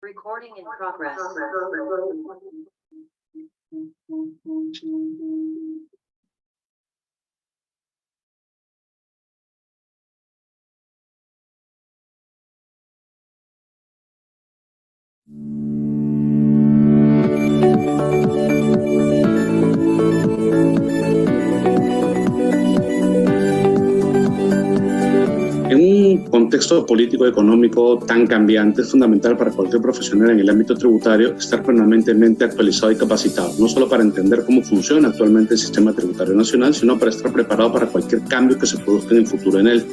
Recording in progress. En un contexto político y económico tan cambiante, es fundamental para cualquier profesional en el ámbito tributario estar permanentemente actualizado y capacitado, no solo para entender cómo funciona actualmente el sistema tributario nacional, sino para estar preparado para cualquier cambio que se produzca en el futuro en él.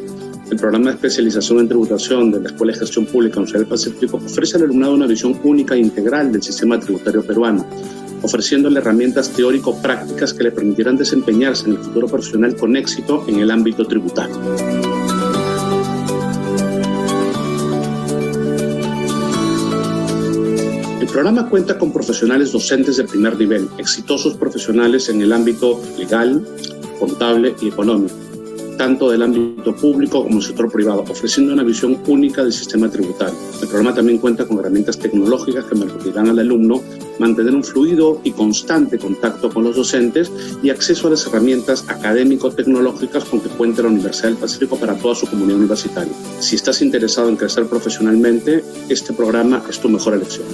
El programa de especialización en tributación de la Escuela de Gestión Pública Universidad del Pacífico ofrece al alumnado una visión única e integral del sistema tributario peruano, ofreciéndole herramientas teórico-prácticas que le permitirán desempeñarse en el futuro profesional con éxito en el ámbito tributario. El programa cuenta con profesionales docentes de primer nivel, exitosos profesionales en el ámbito legal, contable y económico, tanto del ámbito público como del sector privado, ofreciendo una visión única del sistema tributario. El programa también cuenta con herramientas tecnológicas que permitirán al alumno mantener un fluido y constante contacto con los docentes y acceso a las herramientas académico-tecnológicas con que cuenta la Universidad del Pacífico para toda su comunidad universitaria. Si estás interesado en crecer profesionalmente, este programa es tu mejor elección.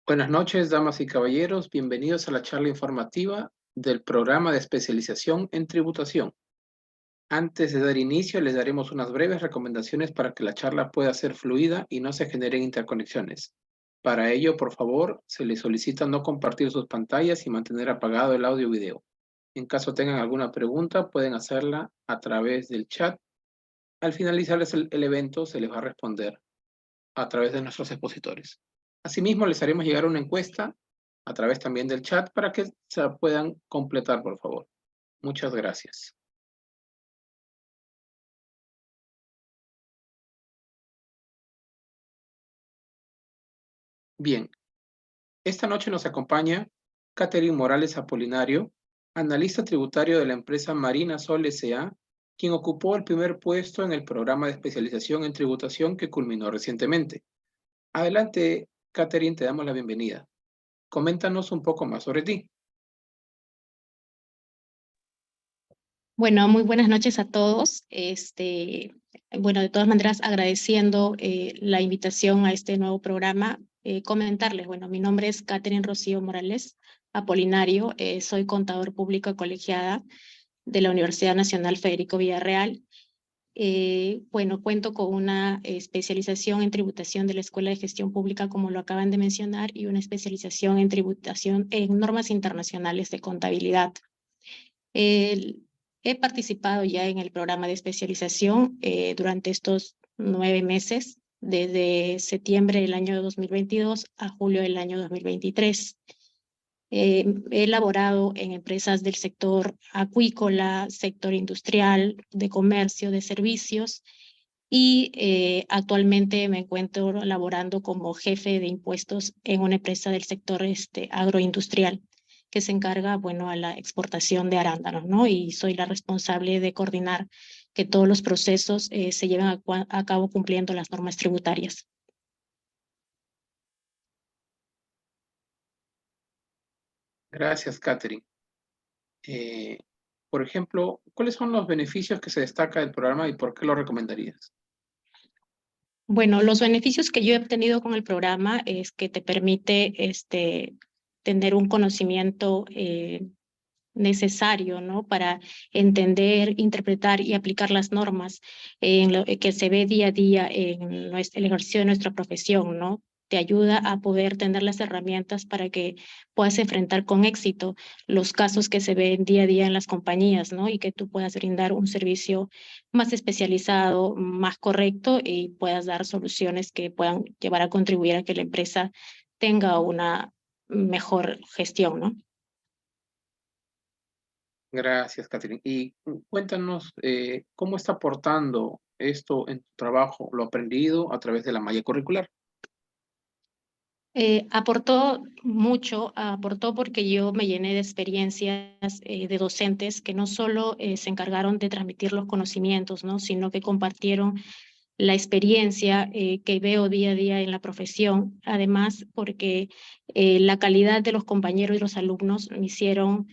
Buenas noches, damas y caballeros. Bienvenidos a la charla informativa del programa de especialización en tributación. Antes de dar inicio, les daremos unas breves recomendaciones para que la charla pueda ser fluida y no se generen interconexiones. Para ello, por favor, se les solicita no compartir sus pantallas y mantener apagado el audio y video. En caso tengan alguna pregunta, pueden hacerla a través del chat. Al finalizar el evento, se les va a responder a través de nuestros expositores. Asimismo, les haremos llegar una encuesta a través también del chat para que se la puedan completar, por favor. Muchas gracias. Bien, esta noche nos acompaña Catherine Morales Apolinario, analista tributario de la empresa Marina Sol S.A., quien ocupó el primer puesto en el programa de especialización en tributación que culminó recientemente. Adelante, Catherine, te damos la bienvenida. Coméntanos un poco más sobre ti. Bueno, muy buenas noches a todos. Bueno, de todas maneras, agradeciendo la invitación a este nuevo programa, comentarles, bueno, mi nombre es Catherine Rocío Morales Apolinario, soy contador público colegiada de la Universidad Nacional Federico Villarreal. Bueno, cuento con una especialización en tributación de la Escuela de Gestión Pública, como lo acaban de mencionar, y una especialización en tributación en normas internacionales de contabilidad. He participado ya en el programa de especialización durante estos 9 meses, desde septiembre del año 2022 a julio del año 2023. He elaborado en empresas del sector acuícola, sector industrial, de comercio, de servicios, y actualmente me encuentro laborando como jefe de impuestos en una empresa del sector agroindustrial, que se encarga, bueno, a la exportación de arándanos, ¿no? Y soy la responsable de coordinar que todos los procesos se lleven a cabo cumpliendo las normas tributarias. Gracias, Catherine. Por ejemplo, ¿cuáles son los beneficios que se destaca del programa y por qué lo recomendarías? Bueno, los beneficios que yo he obtenido con el programa es que te permite tener un conocimiento necesario, ¿no? Para entender, interpretar y aplicar las normas en lo que se ve día a día en el ejercicio de nuestra profesión, ¿no? te ayuda a poder tener las herramientas para que puedas enfrentar con éxito los casos que se ven día a día en las compañías, ¿no? Y que tú puedas brindar un servicio más especializado, más correcto y puedas dar soluciones que puedan llevar a contribuir a que la empresa tenga una mejor gestión, ¿no? Gracias, Catherine. Y cuéntanos, ¿cómo está aportando esto en tu trabajo, lo aprendido a través de la malla curricular? Aportó mucho, aportó porque yo me llené de experiencias de docentes que no solo se encargaron de transmitir los conocimientos, ¿no? Sino que compartieron la experiencia que veo día a día en la profesión. Además, porque la calidad de los compañeros y los alumnos me hicieron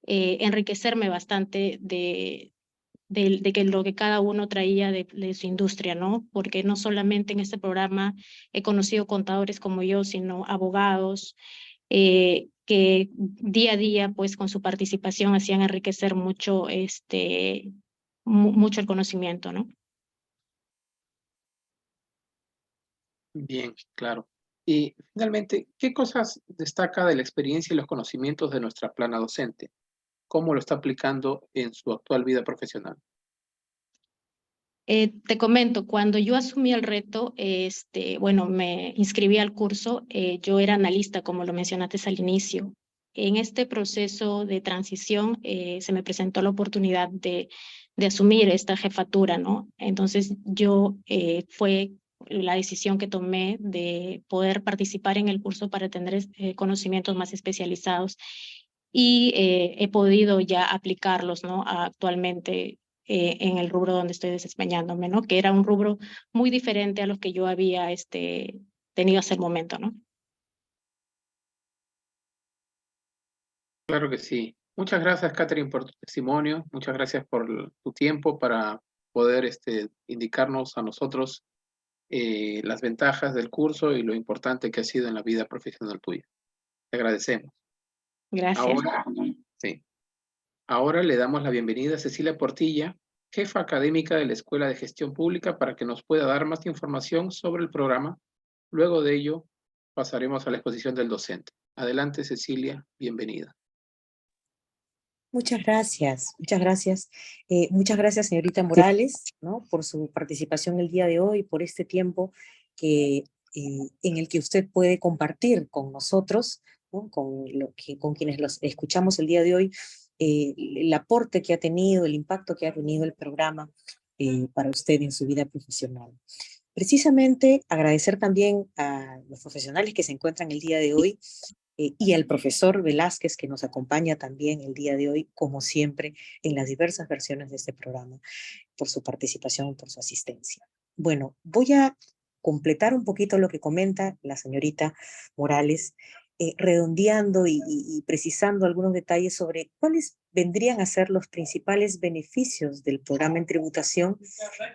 enriquecerme bastante de que lo que cada uno traía de su industria, ¿no? Porque no solamente en este programa he conocido contadores como yo, sino abogados que día a día, pues con su participación hacían enriquecer mucho, mucho el conocimiento, ¿no? Bien, claro. Y finalmente, ¿qué cosas destaca de la experiencia y los conocimientos de nuestra plana docente? ¿Cómo lo está aplicando en su actual vida profesional? Te comento, cuando yo asumí el reto, bueno, me inscribí al curso, yo era analista, como lo mencionaste al inicio. En este proceso de transición se me presentó la oportunidad de asumir esta jefatura, ¿no? Entonces yo fue la decisión que tomé de poder participar en el curso para tener conocimientos más especializados y he podido ya aplicarlos, ¿no? Actualmente en el rubro donde estoy desempeñándome, ¿no? Que era un rubro muy diferente a los que yo había tenido hasta el momento, ¿no? Claro que sí. Muchas gracias, Catherine, por tu testimonio. Muchas gracias por tu tiempo para poder indicarnos a nosotros las ventajas del curso y lo importante que ha sido en la vida profesional tuya. Te agradecemos. Gracias. Ahora, sí. Ahora le damos la bienvenida a Cecilia Portilla, jefa académica de la Escuela de Gestión Pública, para que nos pueda dar más información sobre el programa. Luego de ello, pasaremos a la exposición del docente. Adelante, Cecilia, bienvenida. Muchas gracias, muchas gracias. Muchas gracias, señorita Morales, ¿no? Por su participación el día de hoy, por este tiempo que, en el que usted puede compartir con nosotros, ¿no? Con quienes los escuchamos el día de hoy, el aporte que ha tenido, el impacto que ha tenido el programa para usted en su vida profesional. Precisamente agradecer también a los profesionales que se encuentran el día de hoy, y al profesor Velázquez, que nos acompaña también el día de hoy, como siempre, en las diversas versiones de este programa, por su participación, por su asistencia. Bueno, voy a completar un poquito lo que comenta la señorita Morales, redondeando y precisando algunos detalles sobre cuáles vendrían a ser los principales beneficios del programa en tributación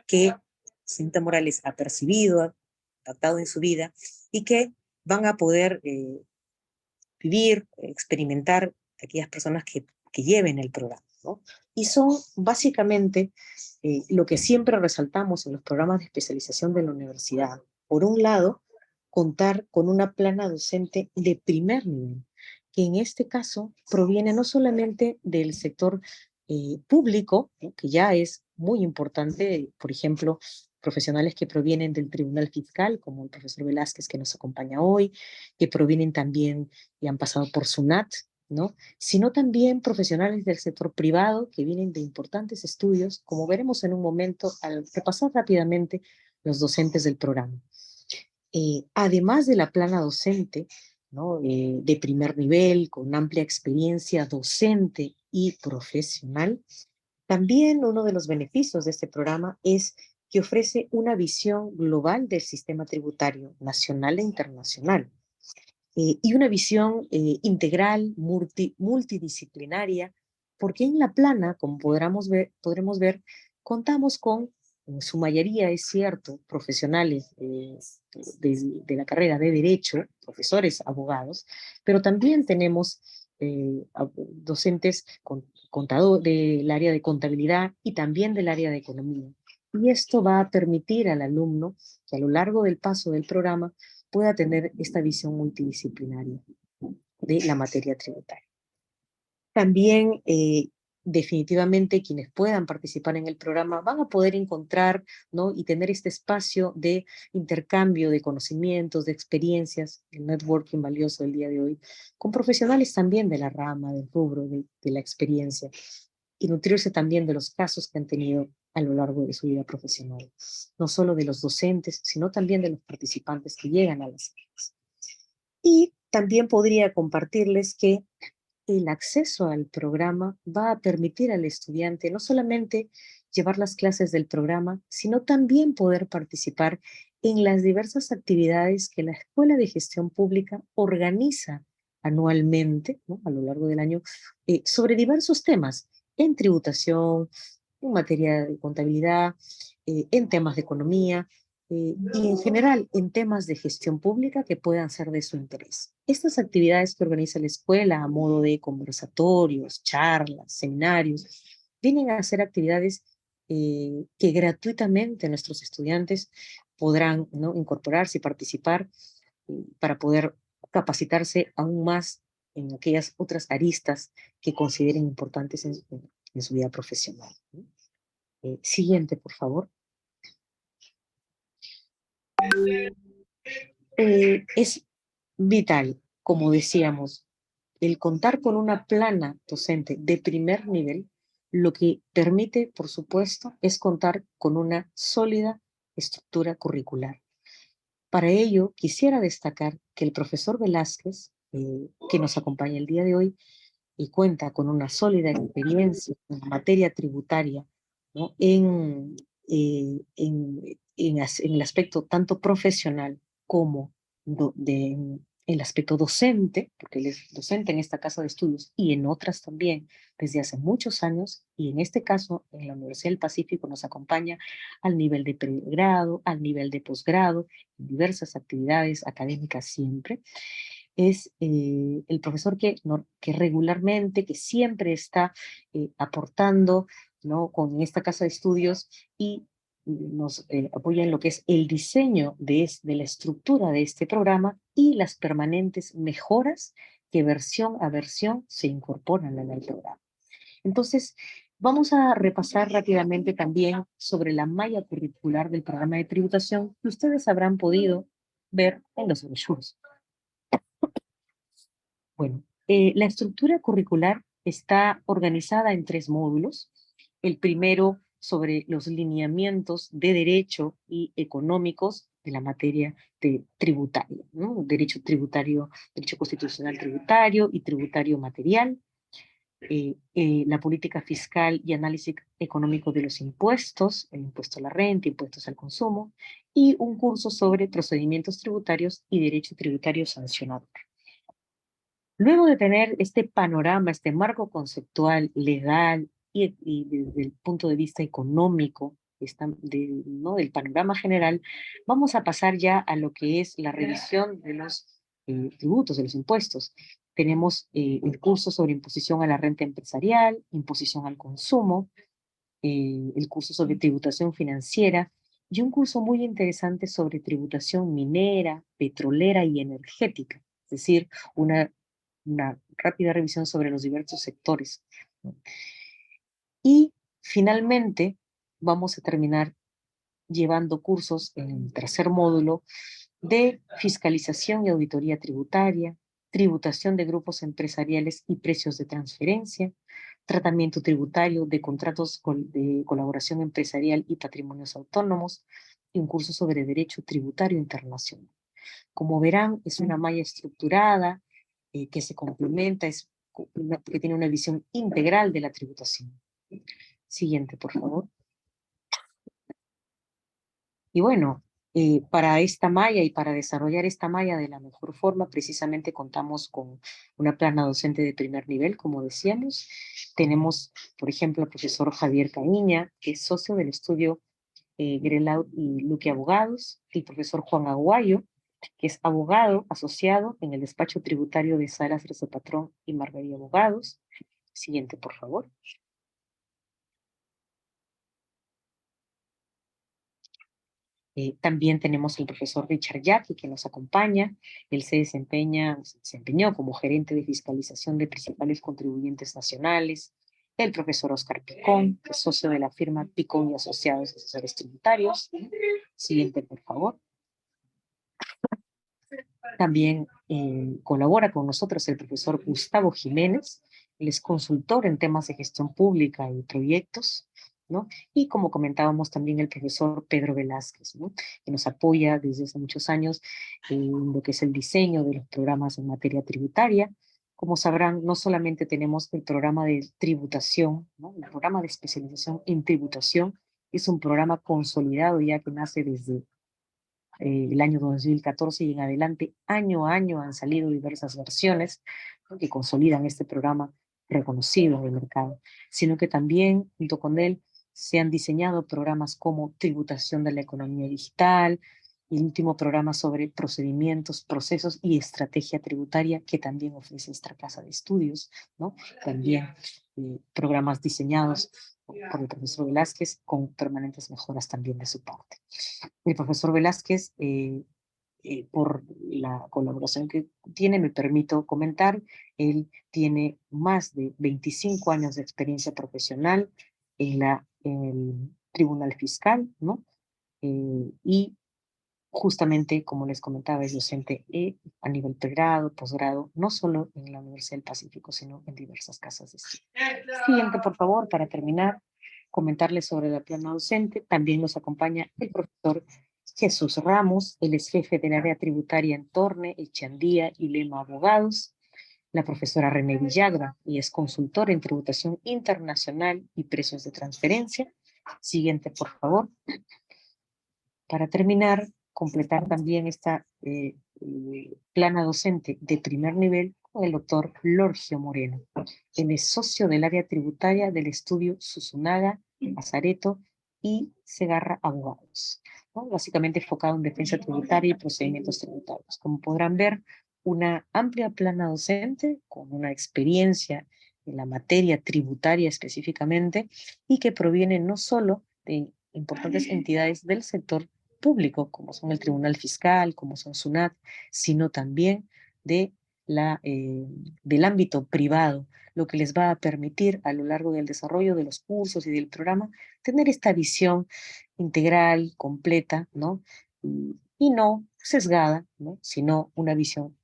que la señorita Morales ha percibido, ha tratado en su vida y que van a poder vivir, experimentar aquellas personas que lleven el programa, ¿no? Y son básicamente lo que siempre resaltamos en los programas de especialización de la universidad. Por un lado, contar con una plana docente de primer nivel, que en este caso proviene no solamente del sector público, ¿no? Que ya es muy importante, por ejemplo, profesionales que provienen del Tribunal Fiscal, como el profesor Velázquez que nos acompaña hoy, que provienen también y han pasado por SUNAT, ¿no? Sino también profesionales del sector privado que vienen de importantes estudios, como veremos en un momento al repasar rápidamente los docentes del programa. Además de la plana docente, ¿no? De primer nivel, con amplia experiencia docente y profesional, también uno de los beneficios de este programa es que ofrece una visión global del sistema tributario nacional e internacional, y una visión integral, multidisciplinaria, porque en la plana, como podremos ver, contamos con, en su mayoría es cierto, profesionales de la carrera de Derecho, profesores, abogados, pero también tenemos docentes del área de contabilidad y también del área de economía. Y esto va a permitir al alumno que a lo largo del paso del programa pueda tener esta visión multidisciplinaria de la materia tributaria. También, definitivamente, quienes puedan participar en el programa van a poder encontrar, ¿no?, y tener este espacio de intercambio de conocimientos, de experiencias, el networking valioso del día de hoy, con profesionales también de la rama, del rubro, de la experiencia, y nutrirse también de los casos que han tenido a lo largo de su vida profesional, no solo de los docentes, sino también de los participantes que llegan a las clases. Y también podría compartirles que el acceso al programa va a permitir al estudiante no solamente llevar las clases del programa, sino también poder participar en las diversas actividades que la Escuela de Gestión Pública organiza anualmente, ¿no?, a lo largo del año, sobre diversos temas, en tributación, en materia de contabilidad, en temas de economía, y en general en temas de gestión pública que puedan ser de su interés. Estas actividades que organiza la escuela a modo de conversatorios, charlas, seminarios, vienen a ser actividades que gratuitamente nuestros estudiantes podrán, ¿no?, incorporarse y participar para poder capacitarse aún más en aquellas otras aristas que consideren importantes en su vida profesional, ¿no? Siguiente, por favor. Es vital, como decíamos, el contar con una plana docente de primer nivel, lo que permite, por supuesto, es contar con una sólida estructura curricular. Para ello, quisiera destacar que el profesor Velázquez, que nos acompaña el día de hoy, y cuenta con una sólida experiencia en materia tributaria, ¿no?, en el aspecto tanto profesional como en el aspecto docente, porque él es docente en esta casa de estudios y en otras también desde hace muchos años, y en este caso en la Universidad del Pacífico nos acompaña al nivel de pregrado, al nivel de posgrado, en diversas actividades académicas siempre. Es el profesor que regularmente, que siempre está aportando, ¿no?, con esta casa de estudios, y nos apoya en lo que es el diseño de la estructura de este programa y las permanentes mejoras que versión a versión se incorporan en el programa. Entonces, vamos a repasar rápidamente también sobre la malla curricular del programa de tributación que ustedes habrán podido ver en los brochures. Bueno, la estructura curricular está organizada en 3 módulos. El primero sobre los lineamientos de derecho y económicos de la materia tributaria, ¿no? Derecho tributario, derecho constitucional tributario y tributario material. La política fiscal y análisis económico de los impuestos, el impuesto a la renta, impuestos al consumo, y un curso sobre procedimientos tributarios y derecho tributario sancionador. Luego de tener este panorama, este marco conceptual, legal y desde el punto de vista económico, ¿no?, del panorama general, vamos a pasar ya a lo que es la revisión de los tributos, de los impuestos. Tenemos el curso sobre imposición a la renta empresarial, imposición al consumo, el curso sobre tributación financiera y un curso muy interesante sobre tributación minera, petrolera y energética, es decir, una rápida revisión sobre los diversos sectores, ¿no? Y finalmente vamos a terminar llevando cursos en el tercer módulo de fiscalización y auditoría tributaria, tributación de grupos empresariales y precios de transferencia, tratamiento tributario de contratos de colaboración empresarial y patrimonios autónomos, y un curso sobre derecho tributario internacional. Como verán, es una malla estructurada que se complementa, que tiene una visión integral de la tributación. Siguiente, por favor. Y bueno, para esta malla y para desarrollar esta malla de la mejor forma, precisamente contamos con una plana docente de primer nivel, como decíamos. Tenemos, por ejemplo, al profesor Javier Cañiña, que es socio del estudio Grelaud y Luque Abogados, el profesor Juan Aguayo, que es abogado asociado en el despacho tributario de Salas Reza Patrón y Margarita Abogados. Siguiente, por favor. También tenemos el profesor Richard Yaqui, que nos acompaña. Él se desempeñó como gerente de fiscalización de principales contribuyentes nacionales. El profesor Oscar Picón, que es socio de la firma Picón y Asociados Asesores Tributarios. Siguiente, por favor. También colabora con nosotros el profesor Gustavo Jiménez. Él es consultor en temas de gestión pública y proyectos, ¿no? Y como comentábamos también el profesor Pedro Velázquez, ¿no? Que nos apoya desde hace muchos años en lo que es el diseño de los programas en materia tributaria. Como sabrán, no solamente tenemos el programa de tributación, ¿no? El programa de especialización en tributación es un programa consolidado ya que nace desde el año 2014 y en adelante, año a año, han salido diversas versiones, ¿no? Que consolidan este programa reconocido en el mercado, sino que también, junto con él, se han diseñado programas como tributación de la economía digital, y el último programa sobre procedimientos, procesos y estrategia tributaria, que también ofrece esta casa de estudios, ¿no? También programas diseñados por el profesor Velázquez, con permanentes mejoras también de su parte. El profesor Velázquez, por la colaboración que tiene, me permito comentar, él tiene más de 25 años de experiencia profesional en el Tribunal Fiscal, ¿no? Y justamente, como les comentaba, es docente a nivel pregrado, posgrado, no solo en la Universidad del Pacífico, sino en diversas casas de estudio. Siguiente, por favor, para terminar, comentarles sobre la plana docente. También nos acompaña el profesor Jesús Ramos, él es jefe del área tributaria en Torne, Echandía y Lema Abogados. La profesora René Villagra, y es consultora en tributación internacional y precios de transferencia. Siguiente, por favor. Para terminar, completar también esta plana docente de primer nivel con el doctor Lorgio Moreno. Él es socio del área tributaria del estudio Susunaga, Azareto y Segarra Abogados, ¿no? Básicamente enfocado en defensa tributaria y procedimientos tributarios. Como podrán ver, una amplia plana docente con una experiencia en la materia tributaria específicamente y que proviene no solo de importantes entidades del sector público, como son el Tribunal Fiscal, como son SUNAT, sino también del ámbito privado, lo que les va a permitir a lo largo del desarrollo de los cursos y del programa tener esta visión integral, completa, ¿no? Y no sesgada, ¿no? Sino una visión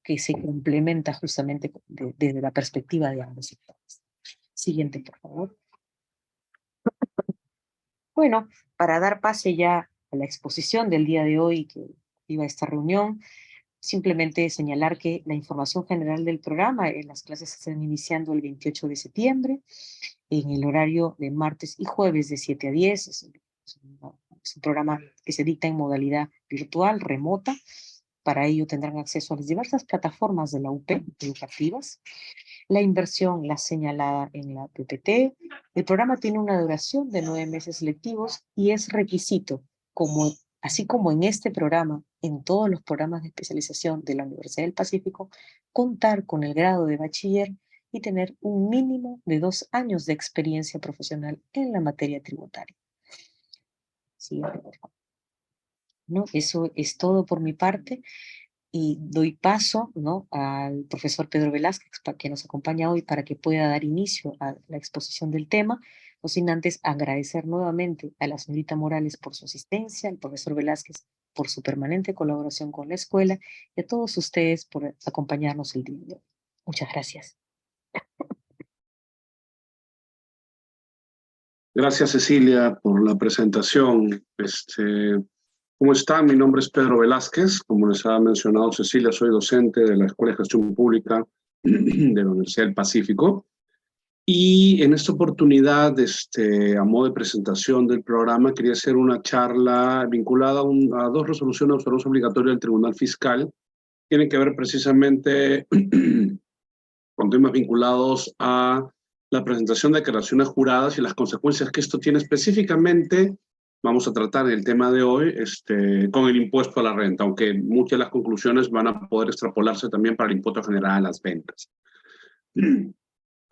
que se complementa justamente desde la perspectiva de ambos sectores. Siguiente, por favor. Bueno, para dar pase ya a la exposición del día de hoy que iba a esta reunión, simplemente señalar que la información general del programa, las clases se están iniciando el 28 de septiembre, en el horario de martes y jueves de 7 a 10, es un programa que se dicta en modalidad virtual, remota. Para ello tendrán acceso a las diversas plataformas de la UP educativas. La inversión la señalada en la PPT. El programa tiene una duración de 9 meses lectivos y es requisito, así como en este programa, en todos los programas de especialización de la Universidad del Pacífico, contar con el grado de bachiller y tener un mínimo de 2 años de experiencia profesional en la materia tributaria. Siguiente, por favor. ¿No? Eso es todo por mi parte. Y doy paso, ¿no?, al profesor Pedro Velázquez, que nos acompaña hoy, para que pueda dar inicio a la exposición del tema, no sin antes agradecer nuevamente a la señorita Morales por su asistencia, al profesor Velázquez por su permanente colaboración con la escuela y a todos ustedes por acompañarnos el día de hoy. Muchas gracias. Gracias, Cecilia, por la presentación. ¿Cómo están? Mi nombre es Pedro Velázquez. Como les ha mencionado Cecilia, soy docente de la Escuela de Gestión Pública de la Universidad del Pacífico. Y en esta oportunidad, a modo de presentación del programa, quería hacer una charla vinculada a 2 resoluciones de observancia obligatoria del Tribunal Fiscal. Tienen que ver precisamente con temas vinculados a la presentación de declaraciones juradas y las consecuencias que esto tiene específicamente. Vamos a tratar el tema de hoy con el impuesto a la renta, aunque muchas de las conclusiones van a poder extrapolarse también para el impuesto general a las ventas.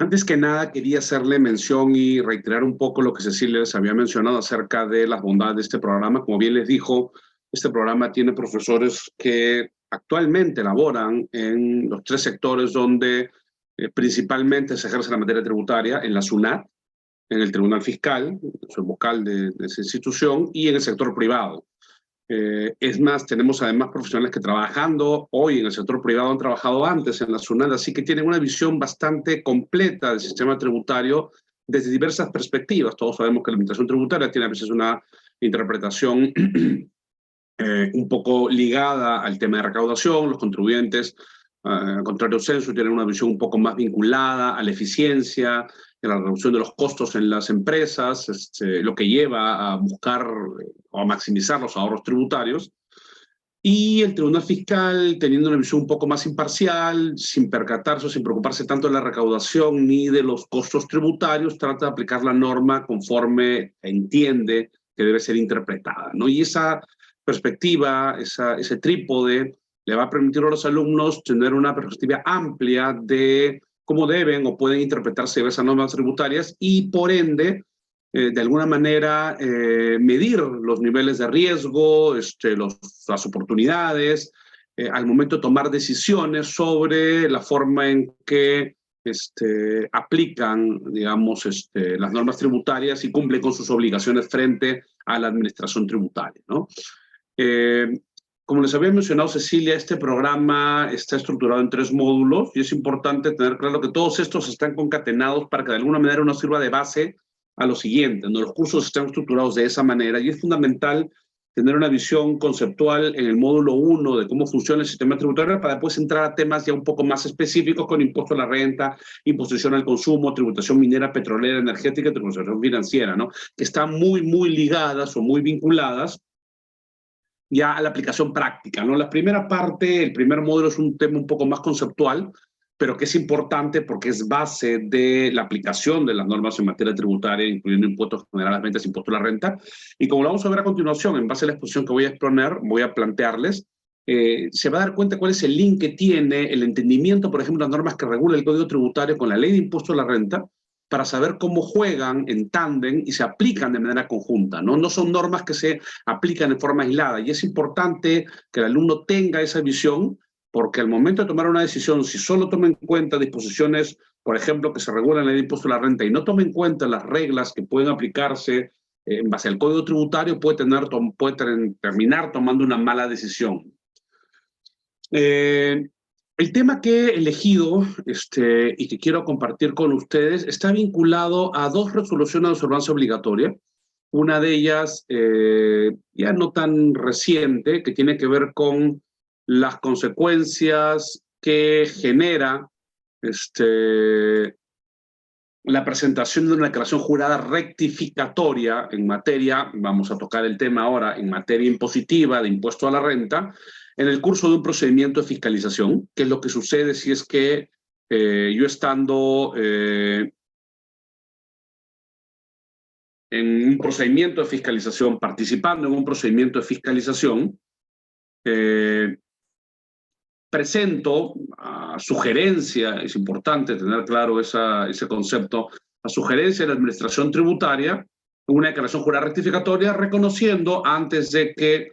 Antes que nada, quería hacerle mención y reiterar un poco lo que Cecilia les había mencionado acerca de las bondades de este programa. Como bien les dijo, este programa tiene profesores que actualmente laboran en los 3 sectores donde principalmente se ejerce la materia tributaria, en la SUNAT, en el Tribunal Fiscal, soy vocal de esa institución, y en el sector privado. Es más, tenemos además profesionales que trabajando hoy en el sector privado han trabajado antes en la SUNAT, así que tienen una visión bastante completa del sistema tributario desde diversas perspectivas. Todos sabemos que la administración tributaria tiene a veces una interpretación un poco ligada al tema de recaudación. Los contribuyentes, al contrario del censo, tienen una visión un poco más vinculada a la eficiencia, a la reducción de los costos en las empresas, lo que lleva a buscar o a maximizar los ahorros tributarios. Y el Tribunal Fiscal, teniendo una visión un poco más imparcial, sin percatarse o sin preocuparse tanto de la recaudación ni de los costos tributarios, trata de aplicar la norma conforme entiende que debe ser interpretada, ¿no? Y esa perspectiva, ese trípode, le va a permitir a los alumnos tener una perspectiva amplia de cómo deben o pueden interpretarse esas normas tributarias y, por ende, de alguna manera medir los niveles de riesgo, las oportunidades, al momento de tomar decisiones sobre la forma en que aplican, digamos, las normas tributarias y cumplen con sus obligaciones frente a la administración tributaria, ¿no? Como les había mencionado Cecilia, este programa está estructurado en 3 módulos y es importante tener claro que todos estos están concatenados para que de alguna manera nos sirva de base a lo siguiente, ¿no? Los cursos están estructurados de esa manera y es fundamental tener una visión conceptual en el módulo 1 de cómo funciona el sistema tributario para después entrar a temas ya un poco más específicos con impuesto a la renta, imposición al consumo, tributación minera, petrolera, energética y tributación financiera, ¿no? Que están muy, muy ligadas o muy vinculadas ya a la aplicación práctica, ¿no? La primera parte, el primer módulo es un tema un poco más conceptual, pero que es importante porque es base de la aplicación de las normas en materia tributaria, incluyendo impuestos generales, ventas, impuesto a la renta. Y como lo vamos a ver a continuación, en base a la exposición que voy a exponer, voy a plantearles, se va a dar cuenta cuál es el link que tiene el entendimiento, por ejemplo, las normas que regula el Código Tributario con la Ley de Impuesto a la Renta, para saber cómo juegan en tándem y se aplican de manera conjunta, ¿no? No son normas que se aplican de forma aislada, y es importante que el alumno tenga esa visión, porque al momento de tomar una decisión, si solo toma en cuenta disposiciones, por ejemplo, que se regulan en la ley de impuesto a la renta y no toma en cuenta las reglas que pueden aplicarse en base al Código Tributario, puede terminar tomando una mala decisión. El tema que he elegido y que quiero compartir con ustedes está vinculado a 2 resoluciones de observancia obligatoria. Una de ellas, ya no tan reciente, que tiene que ver con las consecuencias que genera la presentación de una declaración jurada rectificatoria en materia, vamos a tocar el tema ahora, en materia impositiva de impuesto a la renta, en el curso de un procedimiento de fiscalización, que es lo que sucede si es que yo estando en un procedimiento de fiscalización, participando en un procedimiento de fiscalización, presento a sugerencia, es importante tener claro ese concepto, a sugerencia de la administración tributaria, una declaración jurada rectificatoria reconociendo antes de que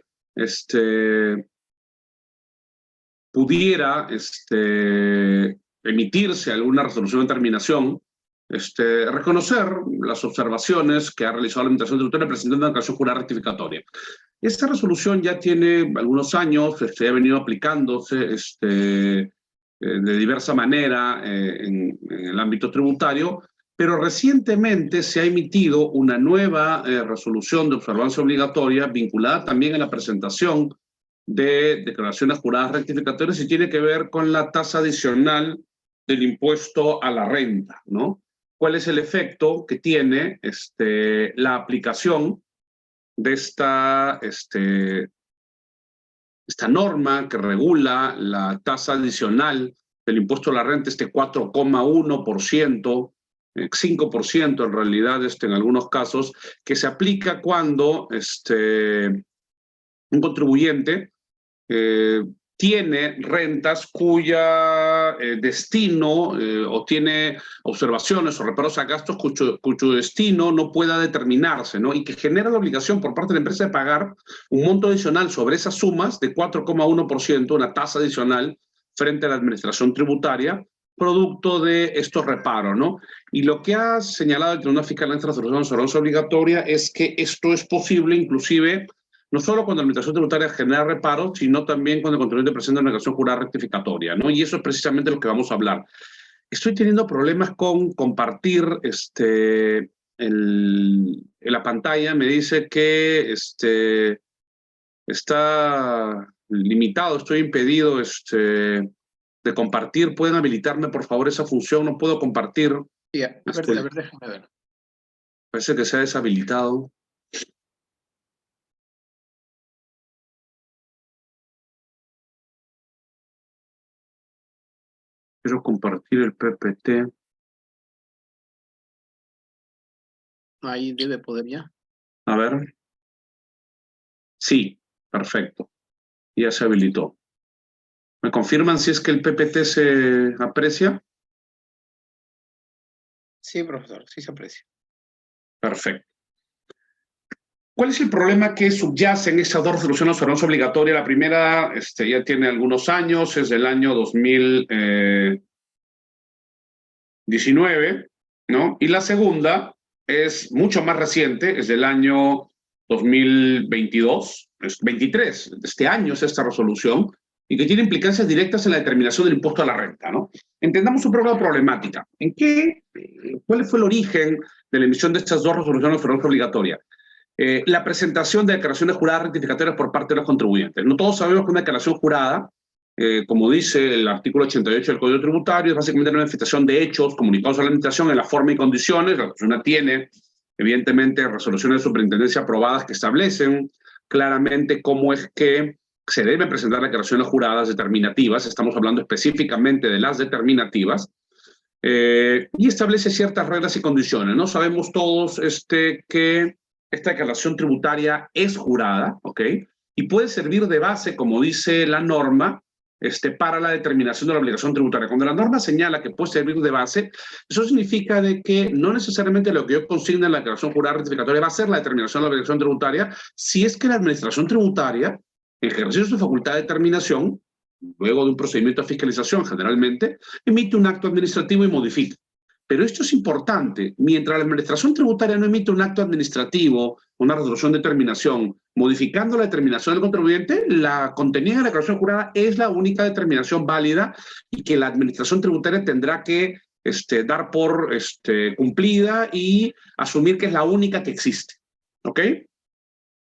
pudiera emitirse alguna resolución de terminación, reconocer las observaciones que ha realizado la Administración Tributaria presentando una declaración jurada rectificatoria. Esta resolución ya tiene algunos años, ha venido aplicándose de diversa manera en el ámbito tributario, pero recientemente se ha emitido una nueva resolución de observancia obligatoria vinculada también a la presentación de declaraciones juradas rectificatorias y tiene que ver con la tasa adicional del impuesto a la renta, ¿no? ¿Cuál es el efecto que tiene la aplicación de esta norma que regula la tasa adicional del impuesto a la renta, 4,1%, 5% en realidad en algunos casos, que se aplica cuando un contribuyente tiene rentas cuya destino o tiene observaciones o reparos a gastos cuyo destino no pueda determinarse, ¿no? Y que genera la obligación por parte de la empresa de pagar un monto adicional sobre esas sumas de 4,1%, una tasa adicional frente a la administración tributaria, producto de estos reparos, ¿no? Y lo que ha señalado el Tribunal Fiscal en esta resolución sobre la obligatoria es que esto es posible inclusive no solo cuando la administración tributaria genera reparos, sino también cuando el contribuyente presenta una declaración jurada rectificatoria, ¿no? Y eso es precisamente lo que vamos a hablar. Estoy teniendo problemas con compartir en la pantalla. Me dice que está limitado, estoy impedido de compartir. ¿Pueden habilitarme, por favor, esa función? No puedo compartir. Sí, a ver, déjame ver. Parece que se ha deshabilitado. Quiero compartir el PPT. Ahí debe poder ya. A ver. Sí, perfecto. Ya se habilitó. ¿Me confirman si es que el PPT se aprecia? Sí, profesor, sí se aprecia. Perfecto. ¿Cuál es el problema que subyace en esas dos resoluciones sobre la obligatoria? La primera ya tiene algunos años, es del año 2019, ¿no? Y la segunda es mucho más reciente, es del año 2022, es 23, este año es esta resolución, y que tiene implicancias directas en la determinación del impuesto a la renta, ¿no? Entendamos un poco la problemática. ¿Cuál fue el origen de la emisión de estas dos resoluciones sobre la obligatoria? La presentación de declaraciones juradas rectificatorias por parte de los contribuyentes. No todos sabemos que una declaración jurada, como dice el artículo 88 del Código Tributario, es básicamente una manifestación de hechos comunicados a la Administración en la forma y condiciones. La persona tiene, evidentemente, resoluciones de superintendencia aprobadas que establecen claramente cómo es que se deben presentar declaraciones juradas determinativas. Estamos hablando específicamente de las determinativas. Y establece ciertas reglas y condiciones, ¿no? Sabemos todos que esta declaración tributaria es jurada, ¿ok? Y puede servir de base, como dice la norma, para la determinación de la obligación tributaria. Cuando la norma señala que puede servir de base, eso significa de que no necesariamente lo que yo consigna en la declaración jurada rectificatoria va a ser la determinación de la obligación tributaria, si es que la administración tributaria, en ejercicio de su facultad de determinación, luego de un procedimiento de fiscalización generalmente, emite un acto administrativo y modifica. Pero esto es importante. Mientras la administración tributaria no emite un acto administrativo, una resolución de determinación, modificando la determinación del contribuyente, la contenida en la declaración jurada es la única determinación válida y que la administración tributaria tendrá que dar por cumplida y asumir que es la única que existe. ¿Ok?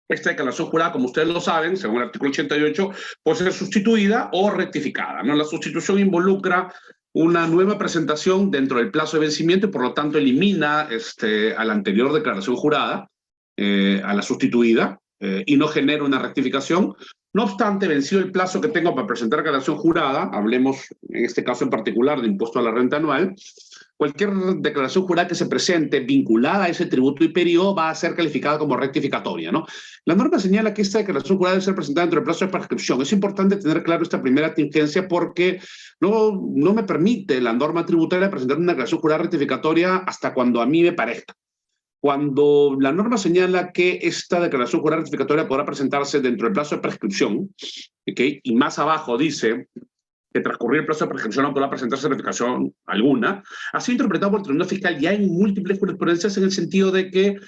Esta declaración jurada, como ustedes lo saben, según el artículo 88, puede ser sustituida o rectificada, ¿no? La sustitución involucra una nueva presentación dentro del plazo de vencimiento y por lo tanto elimina a la anterior declaración jurada, a la sustituida, y no genera una rectificación. No obstante, vencido el plazo que tengo para presentar declaración jurada, hablemos en este caso en particular de impuesto a la renta anual, cualquier declaración jurada que se presente vinculada a ese tributo y periodo va a ser calificada como rectificatoria, ¿no? La norma señala que esta declaración jurada debe ser presentada dentro del plazo de prescripción. Es importante tener claro esta primera tingencia porque no me permite la norma tributaria presentar una declaración jurada rectificatoria hasta cuando a mí me parezca. Cuando la norma señala que esta declaración jurada rectificatoria podrá presentarse dentro del plazo de prescripción, ¿okay? Y más abajo dice que transcurrir el plazo de prescripción no podrá presentarse rectificación alguna, ha sido interpretado por el Tribunal Fiscal ya en múltiples jurisprudencias en el sentido de que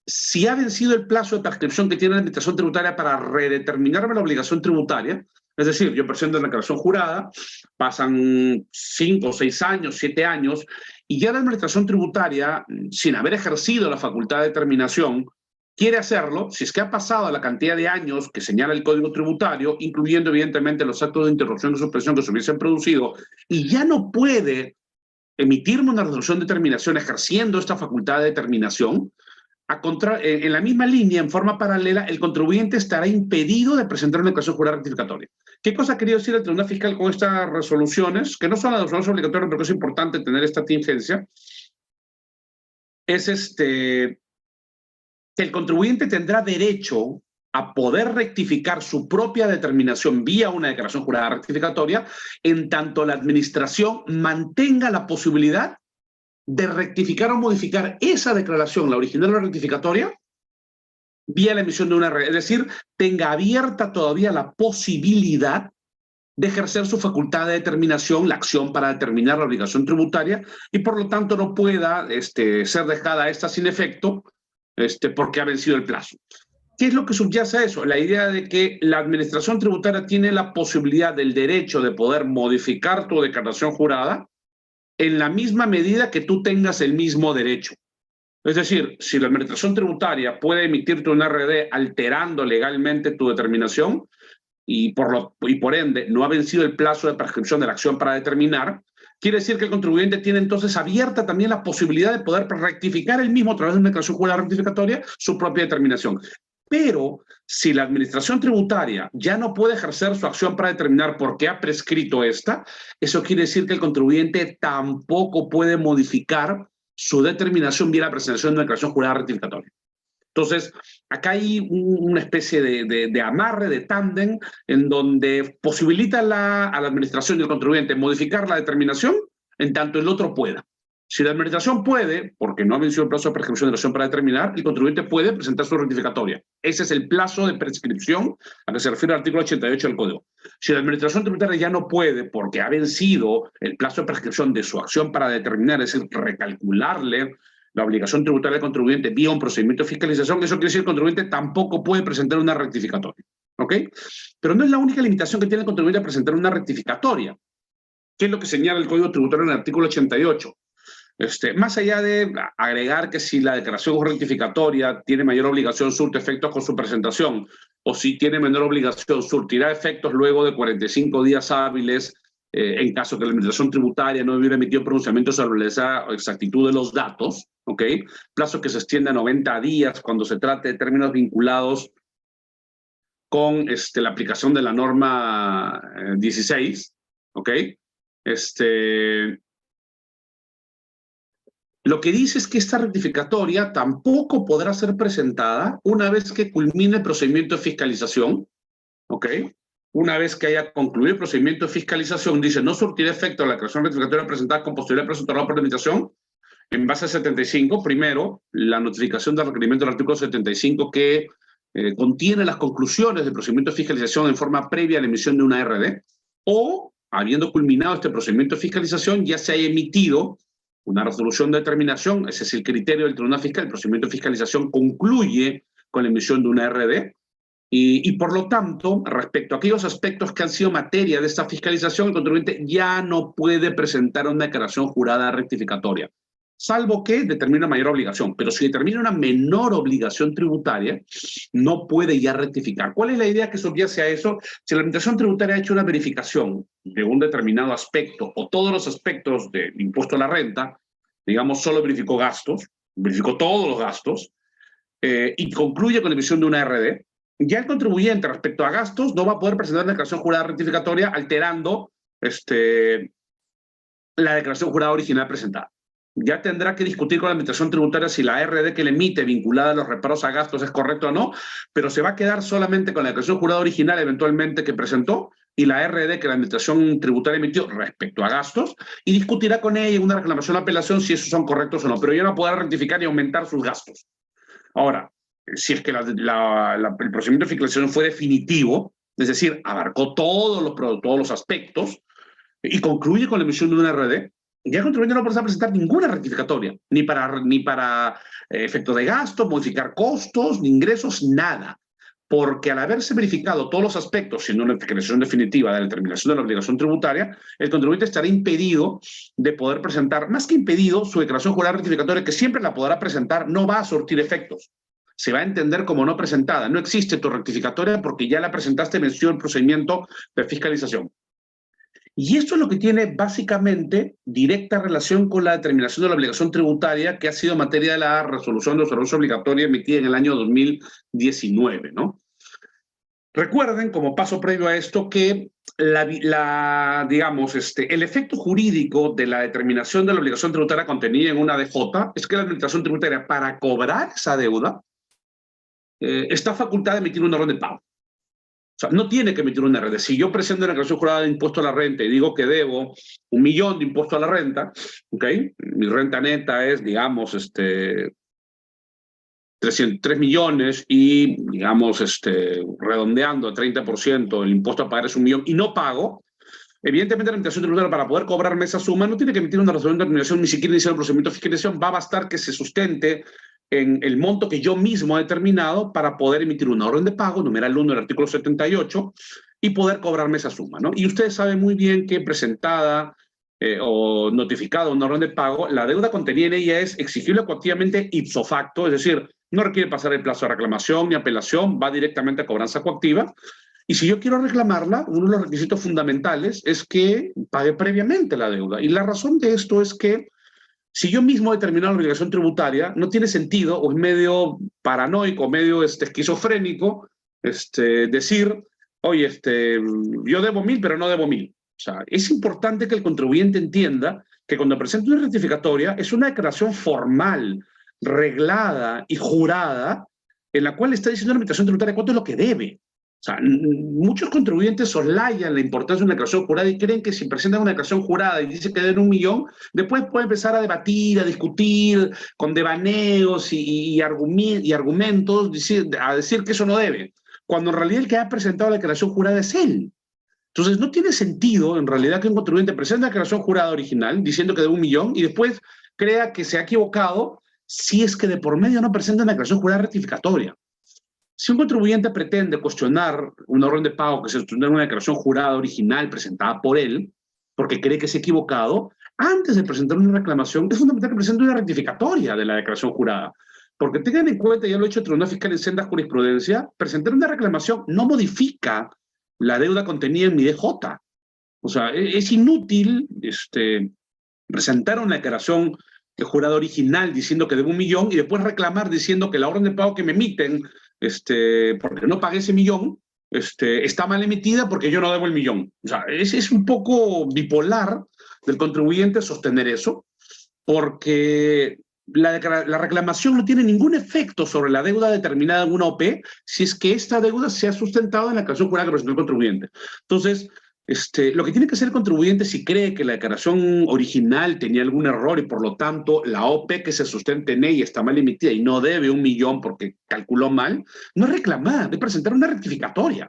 si ha vencido el plazo de prescripción que tiene la Administración Tributaria para redeterminarme la obligación tributaria, es decir, yo presento una declaración jurada, pasan 5, 6 años, 7 años, y ya la Administración Tributaria, sin haber ejercido la facultad de determinación, quiere hacerlo, si es que ha pasado la cantidad de años que señala el Código Tributario, incluyendo evidentemente los actos de interrupción de suspensión que se hubiesen producido, y ya no puede emitirme una resolución de determinación ejerciendo esta facultad de determinación, en la misma línea, en forma paralela, el contribuyente estará impedido de presentar una declaración jurada rectificatoria. ¿Qué cosa ha querido decir el Tribunal Fiscal con estas resoluciones? Que no son las resoluciones obligatorias, pero que es importante tener esta tingencia. Es que el contribuyente tendrá derecho a poder rectificar su propia determinación vía una declaración jurada rectificatoria, en tanto la administración mantenga la posibilidad de rectificar o modificar esa declaración, la original o la rectificatoria, vía la emisión de una RD. Es decir, tenga abierta todavía la posibilidad de ejercer su facultad de determinación, la acción para determinar la obligación tributaria, y por lo tanto no pueda ser dejada esta sin efecto porque ha vencido el plazo. ¿Qué es lo que subyace a eso? La idea de que la administración tributaria tiene la posibilidad del derecho de poder modificar tu declaración jurada en la misma medida que tú tengas el mismo derecho. Es decir, si la administración tributaria puede emitirte un RD alterando legalmente tu determinación y por ende no ha vencido el plazo de prescripción de la acción para determinar, quiere decir que el contribuyente tiene entonces abierta también la posibilidad de poder rectificar él mismo a través de una declaración jurada rectificatoria su propia determinación. Pero si la administración tributaria ya no puede ejercer su acción para determinar porque ha prescrito esta, eso quiere decir que el contribuyente tampoco puede modificar su determinación vía la presentación de una declaración jurada rectificatoria. Entonces, acá hay una especie de amarre, de tándem, en donde posibilita a la administración y al contribuyente modificar la determinación en tanto el otro pueda. Si la administración puede, porque no ha vencido el plazo de prescripción de la acción para determinar, el contribuyente puede presentar su rectificatoria. Ese es el plazo de prescripción a que se refiere el artículo 88 del Código. Si la administración tributaria ya no puede, porque ha vencido el plazo de prescripción de su acción para determinar, es decir, recalcularle la obligación tributaria del contribuyente vía un procedimiento de fiscalización, eso quiere decir que el contribuyente tampoco puede presentar una rectificatoria. ¿Ok? Pero no es la única limitación que tiene el contribuyente a presentar una rectificatoria. ¿Qué es lo que señala el Código Tributario en el artículo 88? Más allá de agregar que si la declaración rectificatoria tiene mayor obligación, surte efectos con su presentación, o si tiene menor obligación, surtirá efectos luego de 45 días hábiles, en caso que la administración tributaria no hubiera emitido pronunciamiento sobre la exactitud de los datos, ¿ok? Plazo que se extiende a 90 días cuando se trate de términos vinculados con la aplicación de la norma 16, ¿ok? Lo que dice es que esta rectificatoria tampoco podrá ser presentada una vez que culmine el procedimiento de fiscalización, ¿ok? Una vez que haya concluido el procedimiento de fiscalización, dice, no surtirá efecto la declaración rectificatoria presentada con posterioridad al plazo otorgado por la administración, en base a 75, primero, la notificación del requerimiento del artículo 75 que contiene las conclusiones del procedimiento de fiscalización en forma previa a la emisión de una RD, o, habiendo culminado este procedimiento de fiscalización, ya se haya emitido una resolución de determinación, ese es el criterio del Tribunal Fiscal, el procedimiento de fiscalización concluye con la emisión de una RD, y por lo tanto, respecto a aquellos aspectos que han sido materia de esta fiscalización, el contribuyente ya no puede presentar una declaración jurada rectificatoria, salvo que determine una mayor obligación. Pero si determina una menor obligación tributaria, no puede ya rectificar. ¿Cuál es la idea que subyace a eso? Si la administración tributaria ha hecho una verificación de un determinado aspecto o todos los aspectos del impuesto a la renta, digamos, solo verificó gastos, verificó todos los gastos, y concluye con la emisión de una RD, ya el contribuyente respecto a gastos no va a poder presentar una declaración jurada rectificatoria alterando la declaración jurada original presentada. Ya tendrá que discutir con la administración tributaria si la RD que le emite vinculada a los reparos a gastos es correcta o no, pero se va a quedar solamente con la declaración jurada original eventualmente que presentó y la RD que la administración tributaria emitió respecto a gastos, y discutirá con ella en una reclamación o apelación si esos son correctos o no, pero ya no podrá rectificar y aumentar sus gastos. Ahora, si es que el procedimiento de fiscalización fue definitivo, es decir, abarcó todos los aspectos y concluye con la emisión de una RD, ya el contribuyente no podrá presentar ninguna rectificatoria, ni para efectos de gasto, modificar costos, ni ingresos, nada. Porque al haberse verificado todos los aspectos, siendo una fiscalización definitiva de la determinación de la obligación tributaria, el contribuyente estará impedido de poder presentar, más que impedido, su declaración jurada rectificatoria, que siempre la podrá presentar, no va a surtir efectos. Se va a entender como no presentada. No existe tu rectificatoria porque ya la presentaste, venció el procedimiento de fiscalización. Y esto es lo que tiene básicamente directa relación con la determinación de la obligación tributaria que ha sido materia de la resolución de observancia obligatoria emitida en el año 2019, ¿no? Recuerden, como paso previo a esto, que el efecto jurídico de la determinación de la obligación tributaria contenida en una DJ es que la administración tributaria, para cobrar esa deuda, está facultada de emitir una orden de pago. O sea, no tiene que emitir una renta. Si yo presento una declaración jurada de impuesto a la renta y digo que debo 1 millón de impuesto a la renta, ¿ok? Mi renta neta es, digamos, 3 millones y, digamos, redondeando a 30%, el impuesto a pagar es 1 millón y no pago, evidentemente la administración tributaria para poder cobrarme esa suma no tiene que emitir una resolución de determinación ni siquiera iniciar el procedimiento de fiscalización, va a bastar que se sustente en el monto que yo mismo he determinado para poder emitir una orden de pago, numeral 1 del artículo 78, y poder cobrarme esa suma, ¿no? Y ustedes saben muy bien que presentada o notificada una orden de pago, la deuda contenida en ella es exigible coactivamente ipso facto, es decir, no requiere pasar el plazo de reclamación ni apelación, va directamente a cobranza coactiva. Y si yo quiero reclamarla, uno de los requisitos fundamentales es que pague previamente la deuda. Y la razón de esto es que si yo mismo he determinado la obligación tributaria, no tiene sentido, o es medio paranoico, medio esquizofrénico, decir, oye, yo debo 1.000, pero no debo 1.000. O sea, es importante que el contribuyente entienda que cuando presenta una rectificatoria es una declaración formal, reglada y jurada, en la cual está diciendo la administración tributaria cuánto es lo que debe. O sea, muchos contribuyentes soslayan la importancia de una declaración jurada y creen que si presentan una declaración jurada y dice que deben 1 millón, después puede empezar a debatir, a discutir con devaneos y argumentos, a decir que eso no debe, cuando en realidad el que ha presentado la declaración jurada es él. Entonces no tiene sentido en realidad que un contribuyente presente una declaración jurada original diciendo que debe 1 millón y después crea que se ha equivocado si es que de por medio no presenta una declaración jurada rectificatoria. Si un contribuyente pretende cuestionar una orden de pago que se sustenta en una declaración jurada original presentada por él, porque cree que se ha equivocado, antes de presentar una reclamación, es fundamental que presente una rectificatoria de la declaración jurada. Porque tengan en cuenta, ya lo ha hecho el Tribunal Fiscal en senda jurisprudencia, presentar una reclamación no modifica la deuda contenida en mi DJ. O sea, es inútil presentar una declaración jurada original diciendo que debo 1 millón y después reclamar diciendo que la orden de pago que me emiten porque no pagué ese 1 millón, está mal emitida porque yo no debo el 1 millón. O sea, es un poco bipolar del contribuyente sostener eso, porque la reclamación no tiene ningún efecto sobre la deuda determinada en una OP si es que esta deuda se ha sustentado en la declaración jurada que presentó el contribuyente. Entonces, lo que tiene que hacer el contribuyente si cree que la declaración original tenía algún error y por lo tanto la OP que se sustenta en ella está mal emitida y no debe 1 millón porque calculó mal, no es reclamar, es presentar una rectificatoria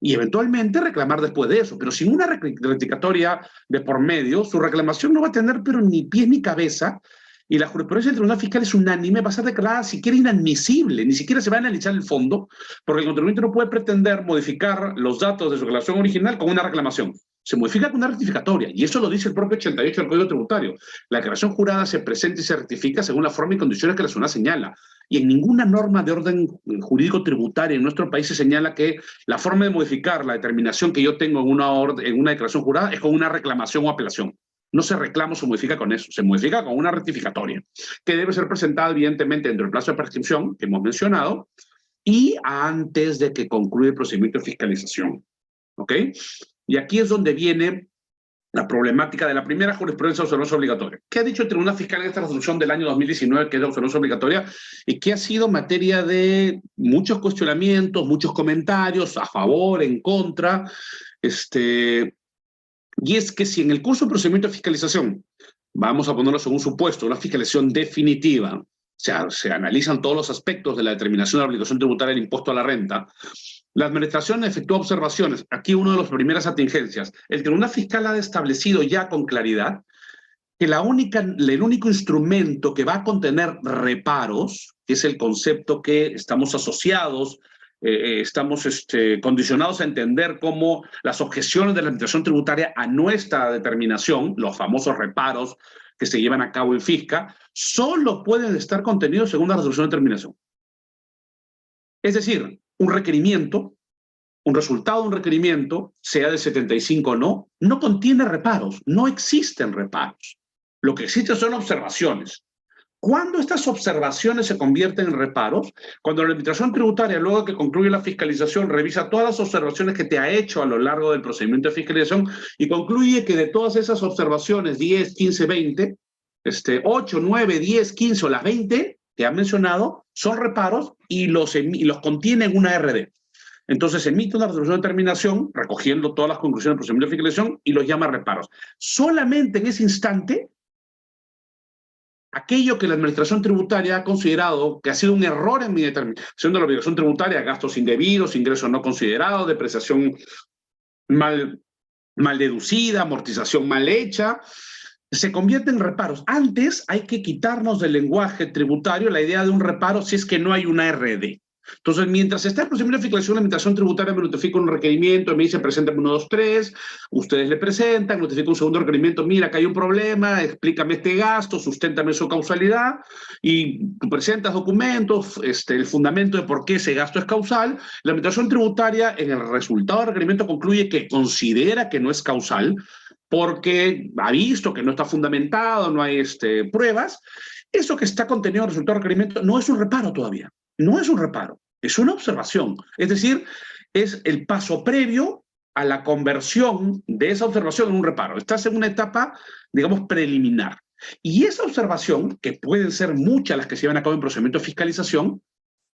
y eventualmente reclamar después de eso. Pero sin una rectificatoria de por medio, su reclamación no va a tener pero ni pies ni cabeza y la jurisprudencia del Tribunal Fiscal es unánime, va a ser declarada siquiera inadmisible, ni siquiera se va a analizar el fondo, porque el contribuyente no puede pretender modificar los datos de su declaración original con una reclamación. Se modifica con una rectificatoria, y eso lo dice el propio 88 del Código Tributario. La declaración jurada se presenta y se rectifica según la forma y condiciones que la SUNAT señala. Y en ninguna norma de orden jurídico tributario en nuestro país se señala que la forma de modificar la determinación que yo tengo en una declaración jurada es con una reclamación o apelación. No se reclama o se modifica con eso, se modifica con una rectificatoria, que debe ser presentada evidentemente dentro del plazo de prescripción que hemos mencionado y antes de que concluya el procedimiento de fiscalización. ¿Ok? Y aquí es donde viene la problemática de la primera jurisprudencia de observancia obligatoria. ¿Qué ha dicho el Tribunal Fiscal en esta resolución del año 2019 que es de observancia obligatoria y que ha sido materia de muchos cuestionamientos, muchos comentarios a favor, en contra, y es que si en el curso de procedimiento de fiscalización, vamos a ponerlo según supuesto, una fiscalización definitiva, o sea, se analizan todos los aspectos de la determinación de la obligación tributaria del impuesto a la renta, la administración efectúa observaciones. Aquí una de las primeras atingencias. El Tribunal Fiscal ha establecido ya con claridad que el único instrumento que va a contener reparos, que es el concepto que estamos asociados, estamos condicionados a entender cómo las objeciones de la administración tributaria a nuestra determinación, los famosos reparos que se llevan a cabo en Fisca, solo pueden estar contenidos según la resolución de terminación. Es decir, un requerimiento, un resultado de un requerimiento, sea de 75 o no, no contiene reparos, no existen reparos. Lo que existen son observaciones. ¿Cuándo estas observaciones se convierten en reparos? Cuando la administración tributaria, luego que concluye la fiscalización, revisa todas las observaciones que te ha hecho a lo largo del procedimiento de fiscalización y concluye que de todas esas observaciones, 10, 15, 20, 8, 9, 10, 15 o las 20, que han mencionado son reparos y los contiene en una RD. Entonces emite una resolución de terminación recogiendo todas las conclusiones del procedimiento de fiscalización y los llama reparos. Solamente en ese instante, aquello que la administración tributaria ha considerado que ha sido un error en mi determinación de la obligación tributaria, gastos indebidos, ingresos no considerados, depreciación mal deducida, amortización mal hecha, se convierte en reparos. Antes hay que quitarnos del lenguaje tributario la idea de un reparo si es que no hay una RD. Entonces, mientras está el procedimiento de fiscalización, la administración tributaria me notifica un requerimiento, me dice, preséntame 1, 2, 3, ustedes le presentan, notifica un segundo requerimiento, mira, acá hay un problema, explícame este gasto, susténtame su causalidad, y tú presentas documentos, el fundamento de por qué ese gasto es causal. La administración tributaria, en el resultado del requerimiento, concluye que considera que no es causal, porque ha visto que no está fundamentado, no hay pruebas. Eso que está contenido en el resultado del requerimiento no es un reparo todavía. No es un reparo, es una observación. Es decir, es el paso previo a la conversión de esa observación en un reparo. Estás en una etapa, digamos, preliminar. Y esa observación, que pueden ser muchas las que se llevan a cabo en procedimiento de fiscalización,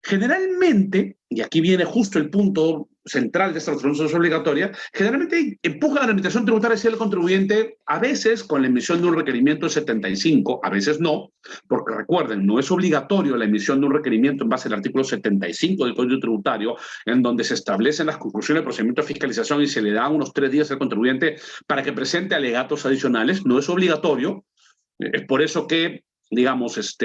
generalmente, y aquí viene justo el punto central de esta resolución obligatoria, generalmente empuja a la administración tributaria hacia el contribuyente, a veces con la emisión de un requerimiento de 75, a veces no, porque recuerden, no es obligatorio la emisión de un requerimiento en base al artículo 75 del Código Tributario, en donde se establecen las conclusiones del procedimiento de fiscalización y se le da unos 3 días al contribuyente para que presente alegatos adicionales. No es obligatorio, es por eso que digamos,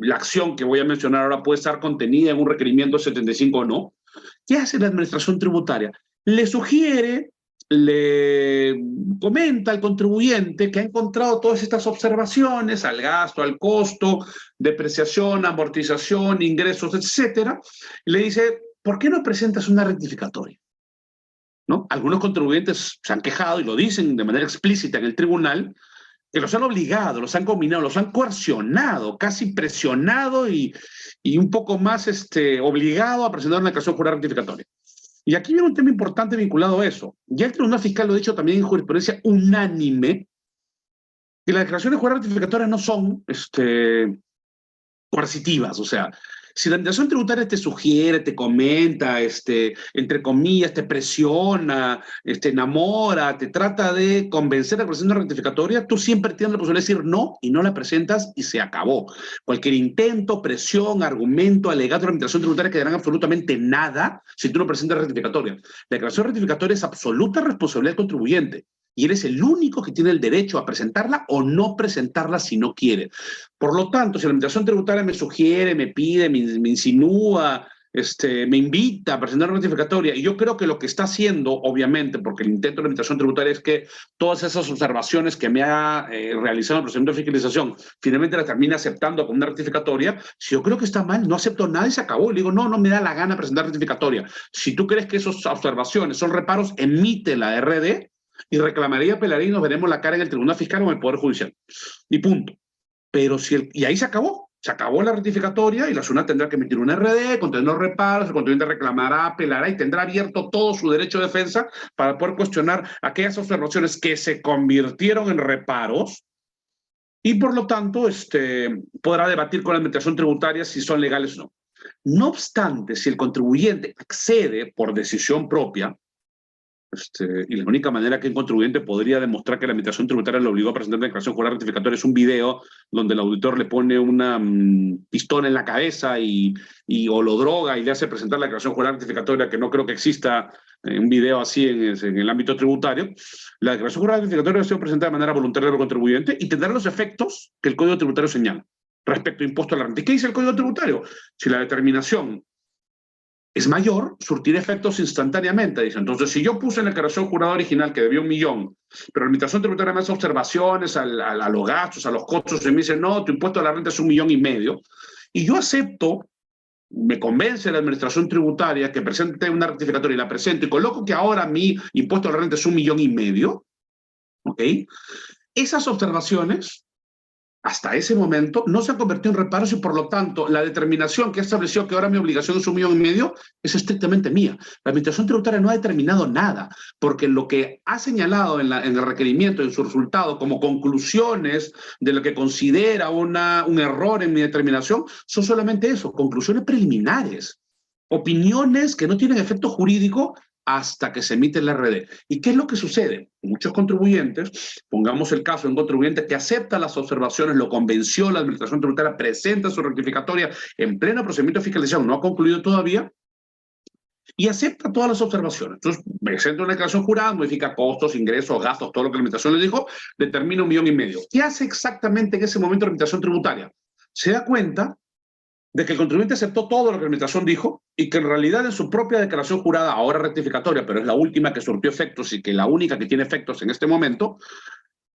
la acción que voy a mencionar ahora puede estar contenida en un requerimiento 75 o no. ¿Qué hace la administración tributaria? Le sugiere, le comenta al contribuyente que ha encontrado todas estas observaciones al gasto, al costo, depreciación, amortización, ingresos, etcétera, y le dice, ¿por qué no presentas una rectificatoria? ¿No? Algunos contribuyentes se han quejado y lo dicen de manera explícita en el tribunal, que los han obligado, los han combinado, los han coercionado, casi presionado y un poco más obligado a presentar una declaración jurada rectificatoria. Y aquí viene un tema importante vinculado a eso. Ya el Tribunal Fiscal lo ha dicho también en jurisprudencia unánime, que las declaraciones juradas rectificatorias no son coercitivas, o sea, si la administración tributaria te sugiere, te comenta, entre comillas, te presiona, te enamora, te trata de convencer de presentar una rectificatoria, tú siempre tienes la posibilidad de decir no y no la presentas y se acabó. Cualquier intento, presión, argumento, alegato de la administración tributaria quedarán absolutamente nada si tú no presentas rectificatoria. La declaración rectificatoria es absoluta responsabilidad del contribuyente. Y él es el único que tiene el derecho a presentarla o no presentarla si no quiere. Por lo tanto, si la administración tributaria me sugiere, me pide, me insinúa, me invita a presentar una rectificatoria, y yo creo que lo que está haciendo, obviamente, porque el intento de la administración tributaria es que todas esas observaciones que me ha realizado el procedimiento de fiscalización, finalmente la termine aceptando como una rectificatoria, si yo creo que está mal, no acepto nada y se acabó. Y le digo, no me da la gana presentar rectificatoria. Si tú crees que esas observaciones son reparos, emite la RD, y reclamaría, apelaría y nos veremos la cara en el Tribunal Fiscal o en el Poder Judicial. Y punto. Pero y ahí se acabó la rectificatoria y la SUNAT tendrá que emitir una RD, contener los reparos, el contribuyente reclamará, apelará y tendrá abierto todo su derecho de defensa para poder cuestionar aquellas observaciones que se convirtieron en reparos y por lo tanto podrá debatir con la administración tributaria si son legales o no. No obstante, si el contribuyente accede por decisión propia, y la única manera que un contribuyente podría demostrar que la administración tributaria le obligó a presentar una declaración jurada rectificatoria es un video donde el auditor le pone una pistola en la cabeza o lo droga y le hace presentar la declaración jurada rectificatoria, que no creo que exista un video así en el ámbito tributario. La declaración jurada rectificatoria ha sido presentada de manera voluntaria por el contribuyente y tendrá los efectos que el Código Tributario señala respecto a impuesto a la renta. ¿Y qué dice el Código Tributario? Si la determinación es mayor, surtirá efectos instantáneamente. Dice, entonces, si yo puse en la declaración jurada original que debía 1 millón, pero la administración tributaria me hace observaciones a los gastos, a los costos, y me dice, no, tu impuesto a la renta es 1,5 millones, y yo acepto, me convence la administración tributaria que presente una rectificatoria y la presento y coloco que ahora mi impuesto a la renta es 1,5 millones, ¿ok? Esas observaciones hasta ese momento no se ha convertido en reparos y por lo tanto la determinación que estableció que ahora mi obligación es 1,5 millones es estrictamente mía. La Administración Tributaria no ha determinado nada, porque lo que ha señalado en el requerimiento, en su resultado, como conclusiones de lo que considera un error en mi determinación, son solamente eso, conclusiones preliminares, opiniones que no tienen efecto jurídico hasta que se emite el RD. ¿Y qué es lo que sucede? Muchos contribuyentes, pongamos el caso de un contribuyente que acepta las observaciones, lo convenció la Administración Tributaria, presenta su rectificatoria en pleno procedimiento de fiscalización, no ha concluido todavía, y acepta todas las observaciones. Entonces, presenta una declaración jurada, modifica costos, ingresos, gastos, todo lo que la Administración le dijo, determina 1,5 millones. ¿Qué hace exactamente en ese momento la Administración Tributaria? Se da cuenta de que el contribuyente aceptó todo lo que la Administración dijo y que en realidad en su propia declaración jurada, ahora rectificatoria, pero es la última que surtió efectos y que la única que tiene efectos en este momento,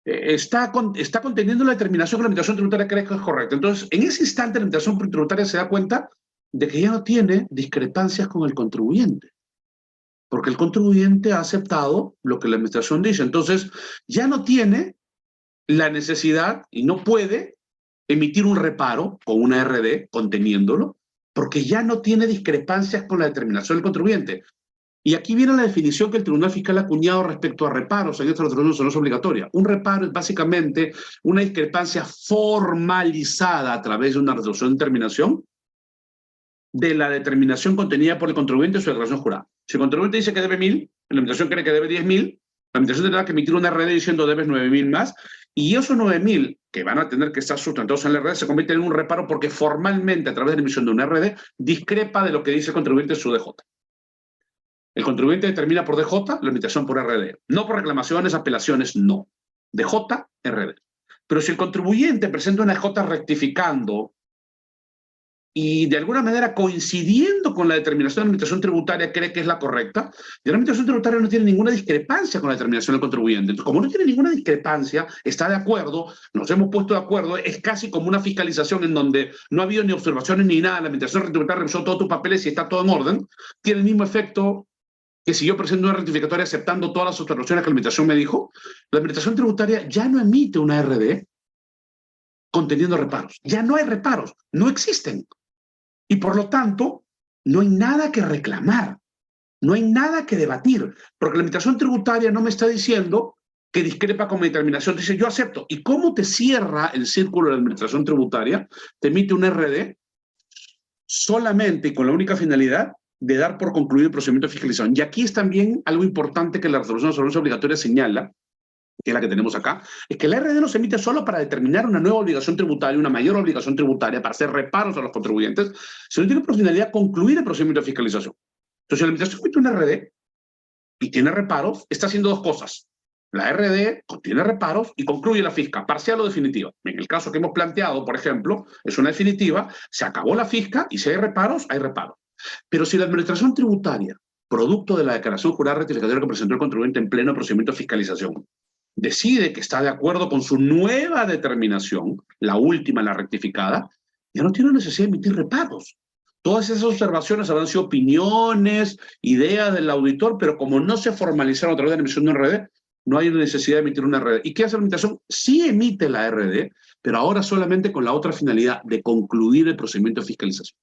está conteniendo la determinación que la Administración Tributaria cree que es correcta. Entonces, en ese instante la Administración Tributaria se da cuenta de que ya no tiene discrepancias con el contribuyente, porque el contribuyente ha aceptado lo que la Administración dice. Entonces, ya no tiene la necesidad y no puede emitir un reparo con una RD conteniéndolo, porque ya no tiene discrepancias con la determinación del contribuyente. Y aquí viene la definición que el Tribunal Fiscal ha acuñado respecto a reparos en esta resolución no es obligatoria. Un reparo es básicamente una discrepancia formalizada a través de una resolución de determinación de la determinación contenida por el contribuyente en su declaración jurada. Si el contribuyente dice que debe 1.000, la Administración cree que debe 10.000, la Administración tendrá que emitir una RD diciendo debes 9.000 más, y esos 9.000 que van a tener que estar sustentados en la RD se convierten en un reparo porque formalmente, a través de la emisión de una RD, discrepa de lo que dice el contribuyente en su DJ. El contribuyente determina por DJ la Administración por RD. No por reclamaciones, apelaciones, no. DJ, RD. Pero si el contribuyente presenta una DJ rectificando y de alguna manera coincidiendo con la determinación de la Administración Tributaria cree que es la correcta, y la Administración Tributaria no tiene ninguna discrepancia con la determinación del contribuyente. Entonces, como no tiene ninguna discrepancia, está de acuerdo, nos hemos puesto de acuerdo, es casi como una fiscalización en donde no ha habido ni observaciones ni nada, la Administración Tributaria revisó todos tus papeles y está todo en orden, tiene el mismo efecto que si yo presento una rectificatoria aceptando todas las observaciones que la Administración me dijo. La Administración Tributaria ya no emite una RD conteniendo reparos. Ya no hay reparos, no existen. Y por lo tanto, no hay nada que reclamar, no hay nada que debatir, porque la Administración Tributaria no me está diciendo que discrepa con mi determinación, dice yo acepto. ¿Y cómo te cierra el círculo de la Administración Tributaria? Te emite un RD solamente y con la única finalidad de dar por concluido el procedimiento de fiscalización. Y aquí es también algo importante que la resolución de solvencia obligatoria señala, que es la que tenemos acá, es que la RD no se emite solo para determinar una nueva obligación tributaria, una mayor obligación tributaria, para hacer reparos a los contribuyentes, sino tiene por finalidad concluir el procedimiento de fiscalización. Entonces, si la Administración emite una RD y tiene reparos, está haciendo dos cosas. La RD contiene reparos y concluye la fisca, parcial o definitiva. En el caso que hemos planteado, por ejemplo, es una definitiva, se acabó la fisca y si hay reparos, hay reparos. Pero si la Administración Tributaria, producto de la declaración jurada rectificatoria que presentó el contribuyente en pleno procedimiento de fiscalización, decide que está de acuerdo con su nueva determinación, la última, la rectificada, ya no tiene necesidad de emitir reparos. Todas esas observaciones habrán sido opiniones, ideas del auditor, pero como no se formalizaron a través de la emisión de una RD, no hay necesidad de emitir una RD. ¿Y qué hace la Administración? Sí emite la RD, pero ahora solamente con la otra finalidad de concluir el procedimiento de fiscalización.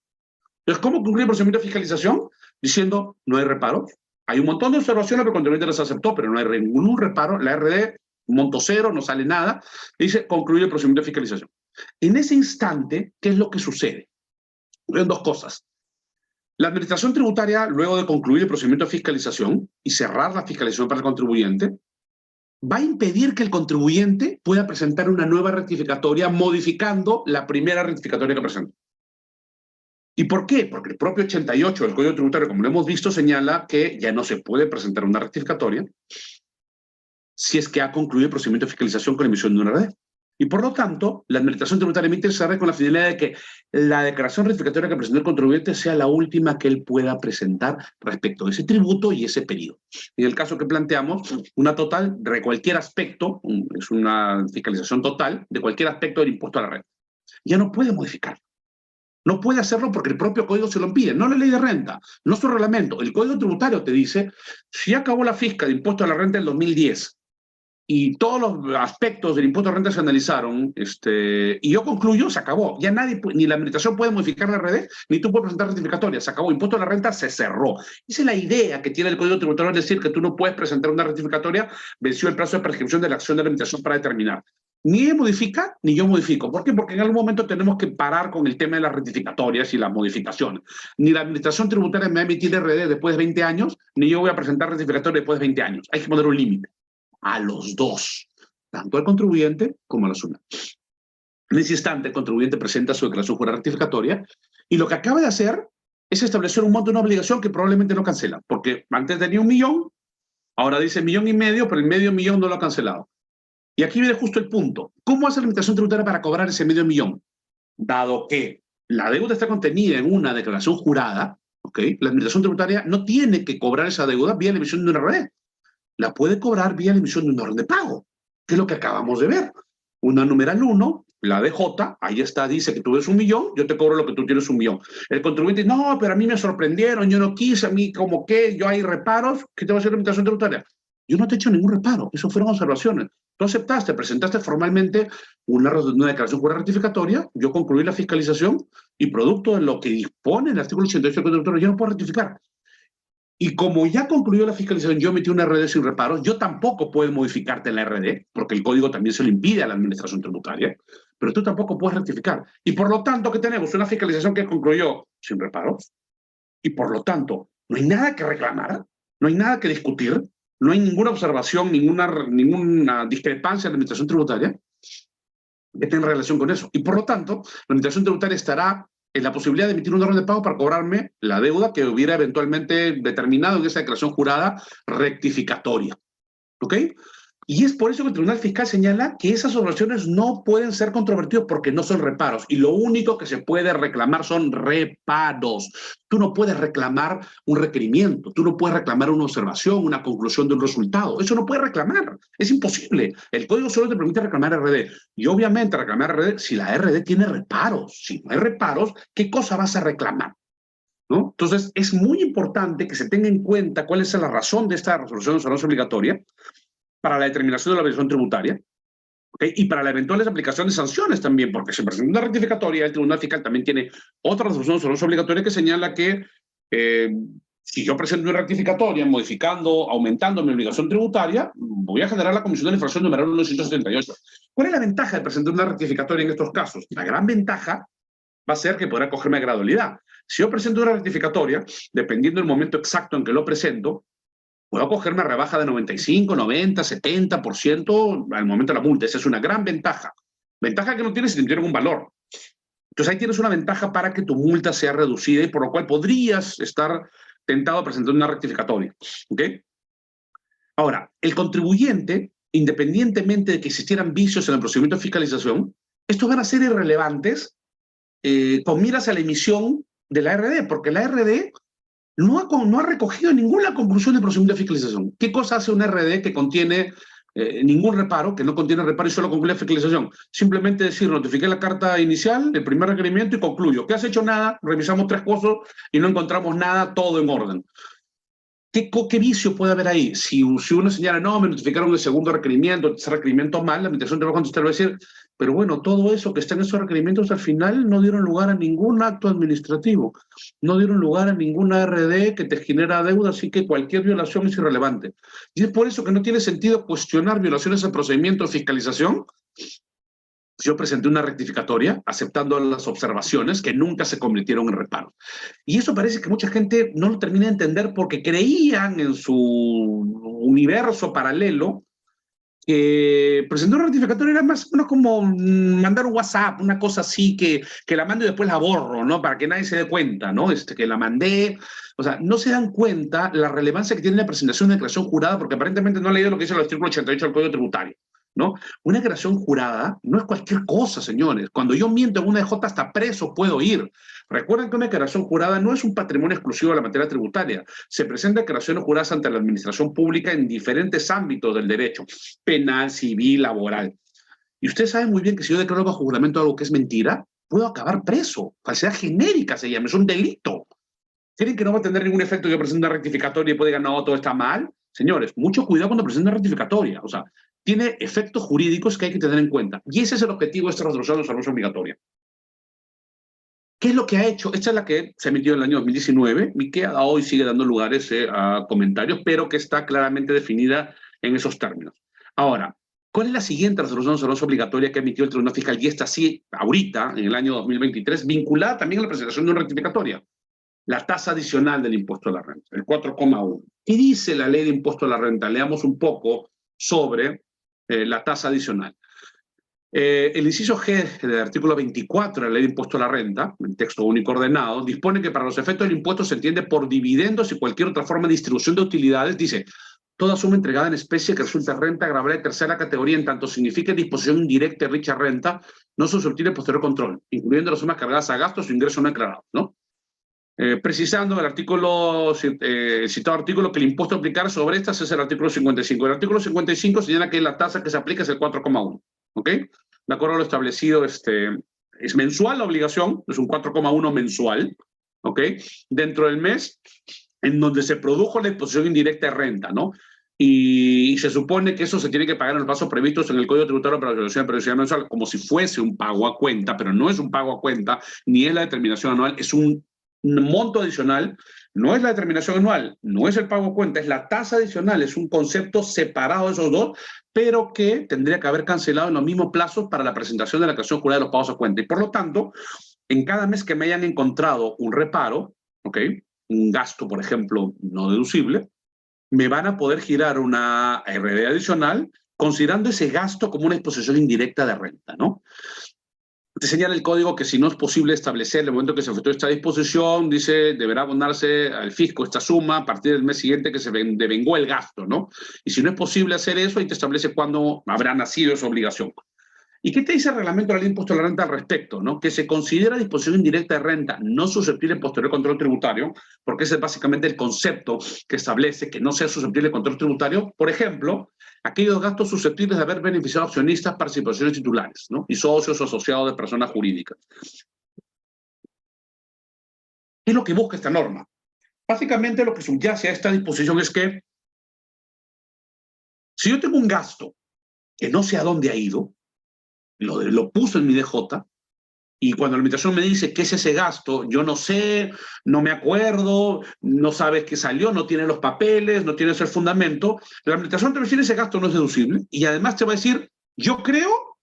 Entonces, ¿cómo concluir el procedimiento de fiscalización? Diciendo, no hay reparos. Hay un montón de observaciones, pero el contribuyente las aceptó, pero no hay ningún reparo. La RD, monto cero, no sale nada. Dice, concluye el procedimiento de fiscalización. En ese instante, ¿qué es lo que sucede? Ocurren dos cosas. La Administración Tributaria, luego de concluir el procedimiento de fiscalización y cerrar la fiscalización para el contribuyente, va a impedir que el contribuyente pueda presentar una nueva rectificatoria modificando la primera rectificatoria que presentó. ¿Y por qué? Porque el propio 88 del Código Tributario, como lo hemos visto, señala que ya no se puede presentar una rectificatoria si es que ha concluido el procedimiento de fiscalización con la emisión de una RD. Y por lo tanto, la Administración Tributaria emite esa RD con la finalidad de que la declaración rectificatoria que presentó el contribuyente sea la última que él pueda presentar respecto a ese tributo y ese periodo. En el caso que planteamos, una total de cualquier aspecto, es una fiscalización total de cualquier aspecto del impuesto a la renta. Ya no puede modificarlo. No puede hacerlo porque el propio código se lo impide, no la ley de renta, no su reglamento. El Código Tributario te dice, si acabó la fisca de impuesto a la renta en 2010 y todos los aspectos del impuesto de renta se analizaron, y yo concluyo, se acabó. Ya nadie, ni la administración puede modificar la RD, ni tú puedes presentar rectificatoria, se acabó. Impuesto a la renta se cerró. Esa es la idea que tiene el Código Tributario, es decir, que tú no puedes presentar una rectificatoria, venció el plazo de prescripción de la acción de la administración para determinar. Ni ella modifica, ni yo modifico. ¿Por qué? Porque en algún momento tenemos que parar con el tema de las rectificatorias y las modificaciones. Ni la administración tributaria me va a emitir RD después de 20 años, ni yo voy a presentar rectificatoria después de 20 años. Hay que poner un límite. A los dos, tanto al contribuyente como a la SUNAT. En ese instante, el contribuyente presenta su declaración jurada rectificatoria y lo que acaba de hacer es establecer un monto de una obligación que probablemente no cancela, porque antes tenía 1 millón, ahora dice 1,5 millones, pero el medio millón no lo ha cancelado. Y aquí viene justo el punto. ¿Cómo hace la administración tributaria para cobrar ese medio millón? Dado que la deuda está contenida en una declaración jurada, ¿okay? La administración tributaria no tiene que cobrar esa deuda vía la emisión de una RD. La puede cobrar vía la emisión de una orden de pago, que es lo que acabamos de ver. Una numeral 1, la DJ, ahí está, dice que tú ves 1 millón, yo te cobro lo que tú tienes 1 millón. El contribuyente, no, pero a mí me sorprendieron, yo no quise, a mí como que, yo hay reparos, ¿qué te va a hacer la administración tributaria? Yo no te he hecho ningún reparo, eso fueron observaciones. Tú aceptaste, presentaste formalmente una declaración jurada rectificatoria, yo concluí la fiscalización y producto de lo que dispone el artículo 88 del Código Tributario, yo no puedo rectificar. Y como ya concluyó la fiscalización, yo emití una RD sin reparos, yo tampoco puedo modificarte la RD, porque el código también se lo impide a la administración tributaria, pero tú tampoco puedes rectificar. Y por lo tanto, ¿qué tenemos? Una fiscalización que concluyó sin reparos, y por lo tanto, no hay nada que reclamar, no hay nada que discutir, no hay ninguna observación, ninguna discrepancia en la administración tributaria que tenga relación con eso. Y por lo tanto, la administración tributaria estará en la posibilidad de emitir un orden de pago para cobrarme la deuda que hubiera eventualmente determinado en esa declaración jurada rectificatoria. ¿Ok? Y es por eso que el Tribunal Fiscal señala que esas observaciones no pueden ser controvertidas porque no son reparos. Y lo único que se puede reclamar son reparos. Tú no puedes reclamar un requerimiento, tú no puedes reclamar una observación, una conclusión de un resultado. Eso no puedes reclamar. Es imposible. El código solo te permite reclamar RD. Y obviamente reclamar RD si la RD tiene reparos. Si no hay reparos, ¿qué cosa vas a reclamar? ¿No? Entonces, es muy importante que se tenga en cuenta cuál es la razón de esta resolución de observancia obligatoria para la determinación de la obligación tributaria, ¿okay? Y para la eventuales aplicación de sanciones también, porque se presenta una rectificatoria, el Tribunal Fiscal también tiene otra resolución de observancia obligatoria que señala que si yo presento una rectificatoria modificando, aumentando mi obligación tributaria, voy a generar la comisión de la infracción numeral 1978. ¿Cuál es la ventaja de presentar una rectificatoria en estos casos? La gran ventaja va a ser que podrá cogerme a gradualidad. Si yo presento una rectificatoria, dependiendo del momento exacto en que lo presento, puedo cogerme a rebaja de 95, 90, 70% al momento de la multa. Esa es una gran ventaja. Ventaja que no tienes si te tienen un valor. Entonces ahí tienes una ventaja para que tu multa sea reducida y por lo cual podrías estar tentado a presentar una rectificatoria. ¿Ok? Ahora, el contribuyente, independientemente de que existieran vicios en el procedimiento de fiscalización, estos van a ser irrelevantes con miras a la emisión de la RD, porque la RD no ha recogido ninguna conclusión del procedimiento de fiscalización. ¿Qué cosa hace una RD que contiene ningún reparo, que no contiene reparo y solo concluye la fiscalización? Simplemente decir, notifiqué la carta inicial, el primer requerimiento y concluyo. ¿Qué has hecho? Nada, revisamos 3 cosas y no encontramos nada, todo en orden. ¿Qué vicio puede haber ahí? Si uno señala, no, me notificaron el segundo requerimiento, el tercer requerimiento mal, la administración te va a contestar, va a decir, pero bueno, todo eso que está en esos requerimientos al final no dieron lugar a ningún acto administrativo, no dieron lugar a ninguna RD que te genera deuda, así que cualquier violación es irrelevante. Y es por eso que no tiene sentido cuestionar violaciones al procedimiento de fiscalización. Yo presenté una rectificatoria aceptando las observaciones que nunca se convirtieron en reparos. Y eso parece que mucha gente no lo termina de entender porque creían en su universo paralelo que presentar una rectificatoria era más o menos como mandar un WhatsApp, una cosa así que la mando y después la borro, ¿no? Para que nadie se dé cuenta, ¿no? Que la mandé. O sea, no se dan cuenta la relevancia que tiene la presentación de declaración jurada porque aparentemente no han leído lo que dice el artículo 88 del Código Tributario, ¿no? Una declaración jurada no es cualquier cosa, señores. Cuando yo miento en una DJ hasta preso puedo ir. Recuerden que una declaración jurada no es un patrimonio exclusivo de la materia tributaria. Se presentan declaraciones juradas ante la administración pública en diferentes ámbitos del derecho, penal, civil, laboral. Y ustedes saben muy bien que si yo declaro bajo juramento algo que es mentira, puedo acabar preso. Falsedad genérica se llama, es un delito. ¿Creen que no va a tener ningún efecto yo presento una rectificatoria y puede decir, no, todo está mal? Señores, mucho cuidado cuando presenten una rectificatoria. O sea, tiene efectos jurídicos que hay que tener en cuenta. Y ese es el objetivo de esta resolución de salud obligatoria. ¿Qué es lo que ha hecho? Esta es la que se emitió en el año 2019 y que hoy sigue dando lugares a comentarios, pero que está claramente definida en esos términos. Ahora, ¿cuál es la siguiente resolución de salud obligatoria que emitió el Tribunal Fiscal? Y esta sí, ahorita, en el año 2023, vinculada también a la presentación de una rectificatoria. La tasa adicional del impuesto a la renta, el 4,1. ¿Qué dice la ley de impuesto a la renta? Leamos un poco sobre la tasa adicional. El inciso G del artículo 24 de la ley de impuesto a la renta, el texto único ordenado, dispone que para los efectos del impuesto se entiende por dividendos y cualquier otra forma de distribución de utilidades, dice, toda suma entregada en especie que resulte renta agravable de tercera categoría en tanto signifique disposición indirecta de dicha renta, no susceptible de posterior control, incluyendo las sumas cargadas a gastos o ingresos no declarados, ¿no? Precisando el artículo, citado artículo, que el impuesto a aplicar sobre estas es el artículo 55. El artículo 55 señala que la tasa que se aplica es el 4,1. ¿Ok? De acuerdo a lo establecido, es mensual la obligación, es un 4,1 mensual, ¿ok? Dentro del mes en donde se produjo la disposición indirecta de renta, ¿no? Y se supone que eso se tiene que pagar en los plazos previstos en el Código Tributario para la declaración de periodicidad mensual, como si fuese un pago a cuenta, pero no es un pago a cuenta, ni es la determinación anual, es un monto adicional, no es la determinación anual, no es el pago a cuenta, es la tasa adicional, es un concepto separado de esos dos, pero que tendría que haber cancelado en los mismos plazos para la presentación de la declaración jurada de los pagos a cuenta. Y por lo tanto, en cada mes que me hayan encontrado un reparo, ¿ok? Un gasto, por ejemplo, no deducible, me van a poder girar una RD adicional considerando ese gasto como una disposición indirecta de renta, ¿no? Te señala el código que si no es posible establecer el momento que se efectuó esta disposición, dice, deberá abonarse al fisco esta suma a partir del mes siguiente que se devengó el gasto, ¿no? Y si no es posible hacer eso, ahí te establece cuándo habrá nacido esa obligación. ¿Y qué te dice el reglamento de la ley de impuesto a la renta al respecto? ¿No? Que se considera disposición indirecta de renta no susceptible de posterior control tributario, porque ese es básicamente el concepto que establece que no sea susceptible de control tributario. Por ejemplo, aquellos gastos susceptibles de haber beneficiado accionistas, participaciones titulares, ¿no? Y socios o asociados de personas jurídicas. ¿Qué es lo que busca esta norma? Básicamente lo que subyace a esta disposición es que si yo tengo un gasto que no sé a dónde ha ido, lo puso en mi DJ, y cuando la administración me dice qué es ese gasto, yo no sé, no me acuerdo, no sabes qué salió, no tiene los papeles, no tiene ese fundamento, la administración te va a decir ese gasto no es deducible y además te va a decir, yo creo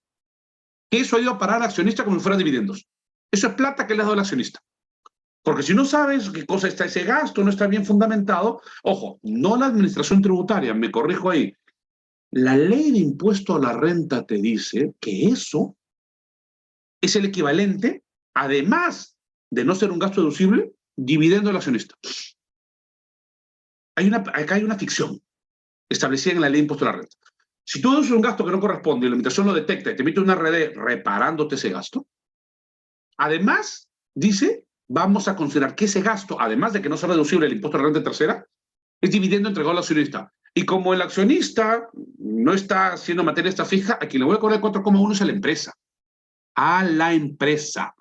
que eso ha ido a parar al accionista como si fuera dividendos. Eso es plata que le has dado al accionista. Porque si no sabes qué cosa está ese gasto, no está bien fundamentado, ojo, no la administración tributaria, me corrijo ahí, la ley de impuesto a la renta te dice que eso es el equivalente, además de no ser un gasto deducible, dividendo al accionista. Acá hay una ficción establecida en la ley de impuesto a la renta. Si tú deduces un gasto que no corresponde y la administración lo detecta y te emite una RD reparándote ese gasto, además dice, vamos a considerar que ese gasto, además de que no sea reducible el impuesto a la renta tercera, es dividendo entregado al accionista. Y como el accionista no está haciendo materia esta fija, a quien le voy a cobrar el 4,1 es a la empresa. A la empresa.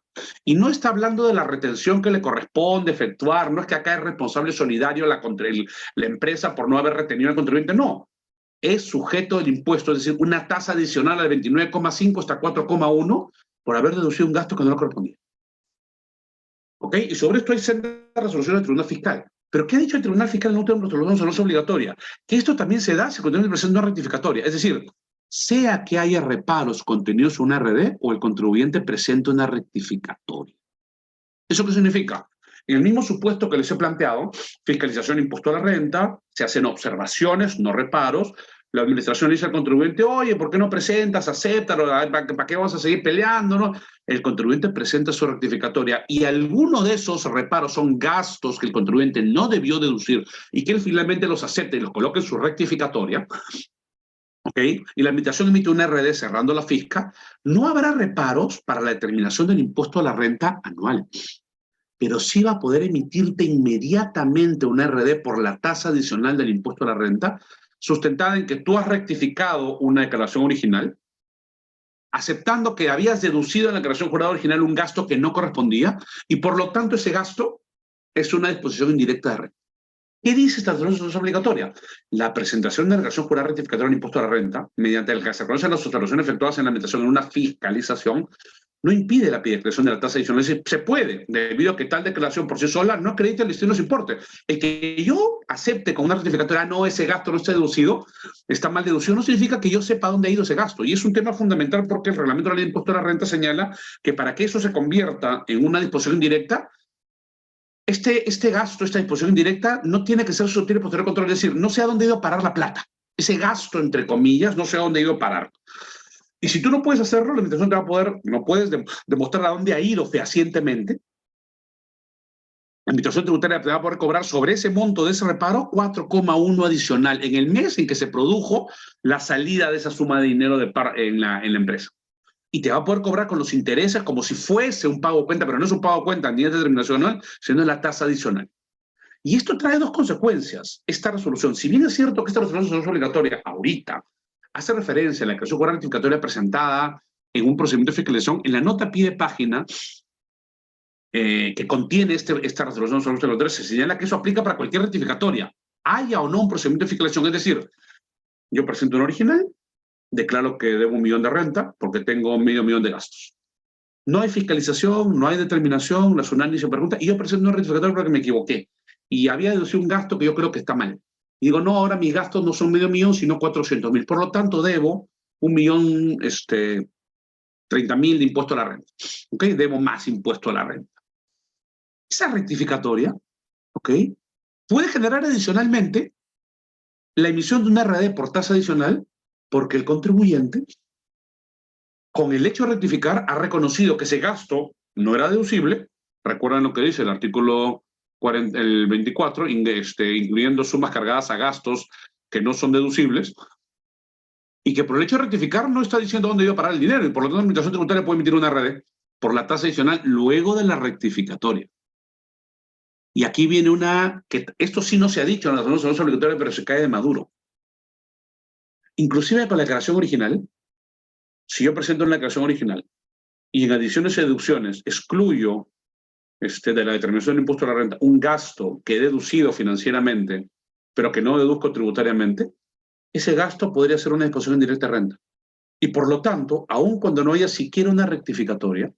Y no está hablando de la retención que le corresponde efectuar, no es que acá es responsable solidario la empresa por no haber retenido al contribuyente, no. Es sujeto del impuesto, es decir, una tasa adicional al 29,5 hasta 4,1 por haber deducido un gasto que no le correspondía. ¿Ok? Y sobre esto hay sendas resoluciones del Tribunal Fiscal. ¿Pero qué ha dicho el Tribunal Fiscal en última resolución? No es obligatoria. Que esto también se da si continúa en presente no rectificatoria. Es decir, sea que haya reparos contenidos en una RD o el contribuyente presente una rectificatoria. ¿Eso qué significa? En el mismo supuesto que les he planteado, fiscalización impuesto a la renta, se hacen observaciones, no reparos, la administración le dice al contribuyente, oye, ¿por qué no presentas? Acéptalo, ¿para qué vamos a seguir peleando? ¿No? El contribuyente presenta su rectificatoria y alguno de esos reparos son gastos que el contribuyente no debió deducir y que él finalmente los acepte y los coloque en su rectificatoria. ¿Okay? Y la administración emite una RD cerrando la fisca, no habrá reparos para la determinación del impuesto a la renta anual, pero sí va a poder emitirte inmediatamente una RD por la tasa adicional del impuesto a la renta, sustentada en que tú has rectificado una declaración original, aceptando que habías deducido en la declaración jurada original un gasto que no correspondía, y por lo tanto ese gasto es una disposición indirecta de renta. ¿Qué dice esta resolución obligatoria? La presentación de la declaración jurada rectificatoria del impuesto a la renta, mediante el que se reconocen las observaciones efectuadas en la administración en una fiscalización, no impide la declaración de la tasa adicional. Es decir, se puede, debido a que tal declaración por sí sola no acredita el destino de los importes. El que yo acepte con una rectificatoria, no, ese gasto no está deducido, está mal deducido, no significa que yo sepa dónde ha ido ese gasto. Y es un tema fundamental porque el reglamento de la ley de impuesto a la renta señala que para que eso se convierta en una disposición indirecta, este gasto, esta disposición indirecta, no tiene que ser susceptible de posterior control, es decir, no sé a dónde ha ido a parar la plata. Ese gasto, entre comillas, no sé a dónde ha ido a parar. Y si tú no puedes hacerlo, la administración te va a poder, no puedes demostrar a dónde ha ido fehacientemente. La administración tributaria te va a poder cobrar sobre ese monto de ese reparo 4,1 adicional en el mes en que se produjo la salida de esa suma de dinero en la empresa. Y te va a poder cobrar con los intereses como si fuese un pago de cuenta, pero no es un pago de cuenta ni es determinación anual, sino es la tasa adicional. Y esto trae dos consecuencias. Esta resolución, si bien es cierto que esta resolución es obligatoria ahorita, hace referencia a la declaración jurada rectificatoria presentada en un procedimiento de fiscalización, en la nota a pie de página que contiene esta resolución sobre obligatoria, se señala que eso aplica para cualquier rectificatoria, haya o no un procedimiento de fiscalización. Es decir, yo presento un original, declaro que debo 1 millón de renta porque tengo medio millón de gastos. No hay fiscalización, no hay determinación, la SUNAT se pregunta, y yo presento un rectificatorio porque me equivoqué. Y había deducido un gasto que yo creo que está mal. Y digo, no, ahora mis gastos no son medio millón, sino 400.000. Por lo tanto, debo 1.030.000 de impuesto a la renta. ¿Ok? Debo más impuesto a la renta. Esa rectificatoria, ¿ok?, puede generar adicionalmente la emisión de una RD por tasa adicional porque el contribuyente, con el hecho de rectificar, ha reconocido que ese gasto no era deducible. Recuerdan lo que dice el artículo 24, incluyendo sumas cargadas a gastos que no son deducibles, y que por el hecho de rectificar no está diciendo dónde iba a parar el dinero, y por lo tanto la administración tributaria puede emitir una RD por la tasa adicional luego de la rectificatoria. Y aquí viene que esto sí no se ha dicho en la resolución obligatoria, pero se cae de maduro. Inclusive con la declaración original, si yo presento una declaración original y en adiciones y deducciones excluyo de la determinación del impuesto a la renta un gasto que he deducido financieramente, pero que no deduzco tributariamente, ese gasto podría ser una disposición indirecta de renta. Y por lo tanto, aun cuando no haya siquiera una rectificatoria,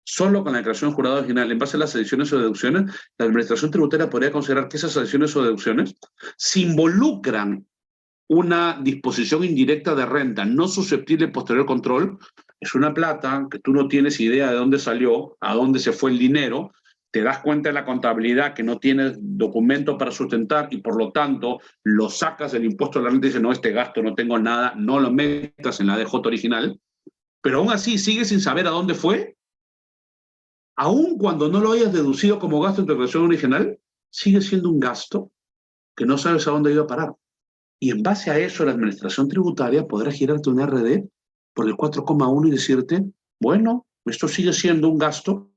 solo con la declaración jurada original, en base a las adiciones o deducciones, la administración tributaria podría considerar que esas adiciones o deducciones se involucran una disposición indirecta de renta no susceptible de posterior control. Es una plata que tú no tienes idea de dónde salió, a dónde se fue el dinero, te das cuenta de la contabilidad que no tienes documento para sustentar y por lo tanto lo sacas del impuesto a la renta y dices, no, este gasto no tengo nada, no lo metas en la DJ original, pero aún así sigues sin saber a dónde fue. Aún cuando no lo hayas deducido como gasto en tu declaración original, sigue siendo un gasto que no sabes a dónde iba a parar. Y en base a eso, la administración tributaria podrá girarte una RD por el 4,1 y decirte, bueno, esto sigue siendo un gasto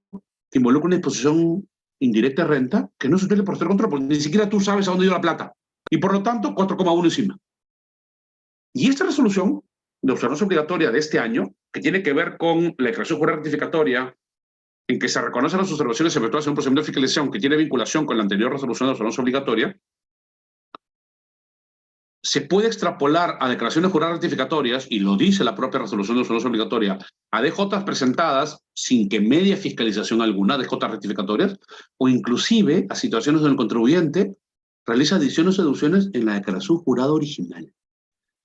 que involucra una disposición indirecta de renta que no se suele por control, porque ni siquiera tú sabes a dónde dio la plata. Y por lo tanto, 4,1 encima. Y esta resolución de observancia obligatoria de este año, que tiene que ver con la declaración jurada rectificatoria, en que se reconocen las observaciones efectuadas en un procedimiento de fiscalización que tiene vinculación con la anterior resolución de observancia obligatoria, se puede extrapolar a declaraciones juradas rectificatorias, y lo dice la propia resolución de observancia obligatoria, a DJs presentadas sin que medie fiscalización alguna, DJs rectificatorias, o inclusive a situaciones donde el contribuyente realiza adiciones o deducciones en la declaración jurada original.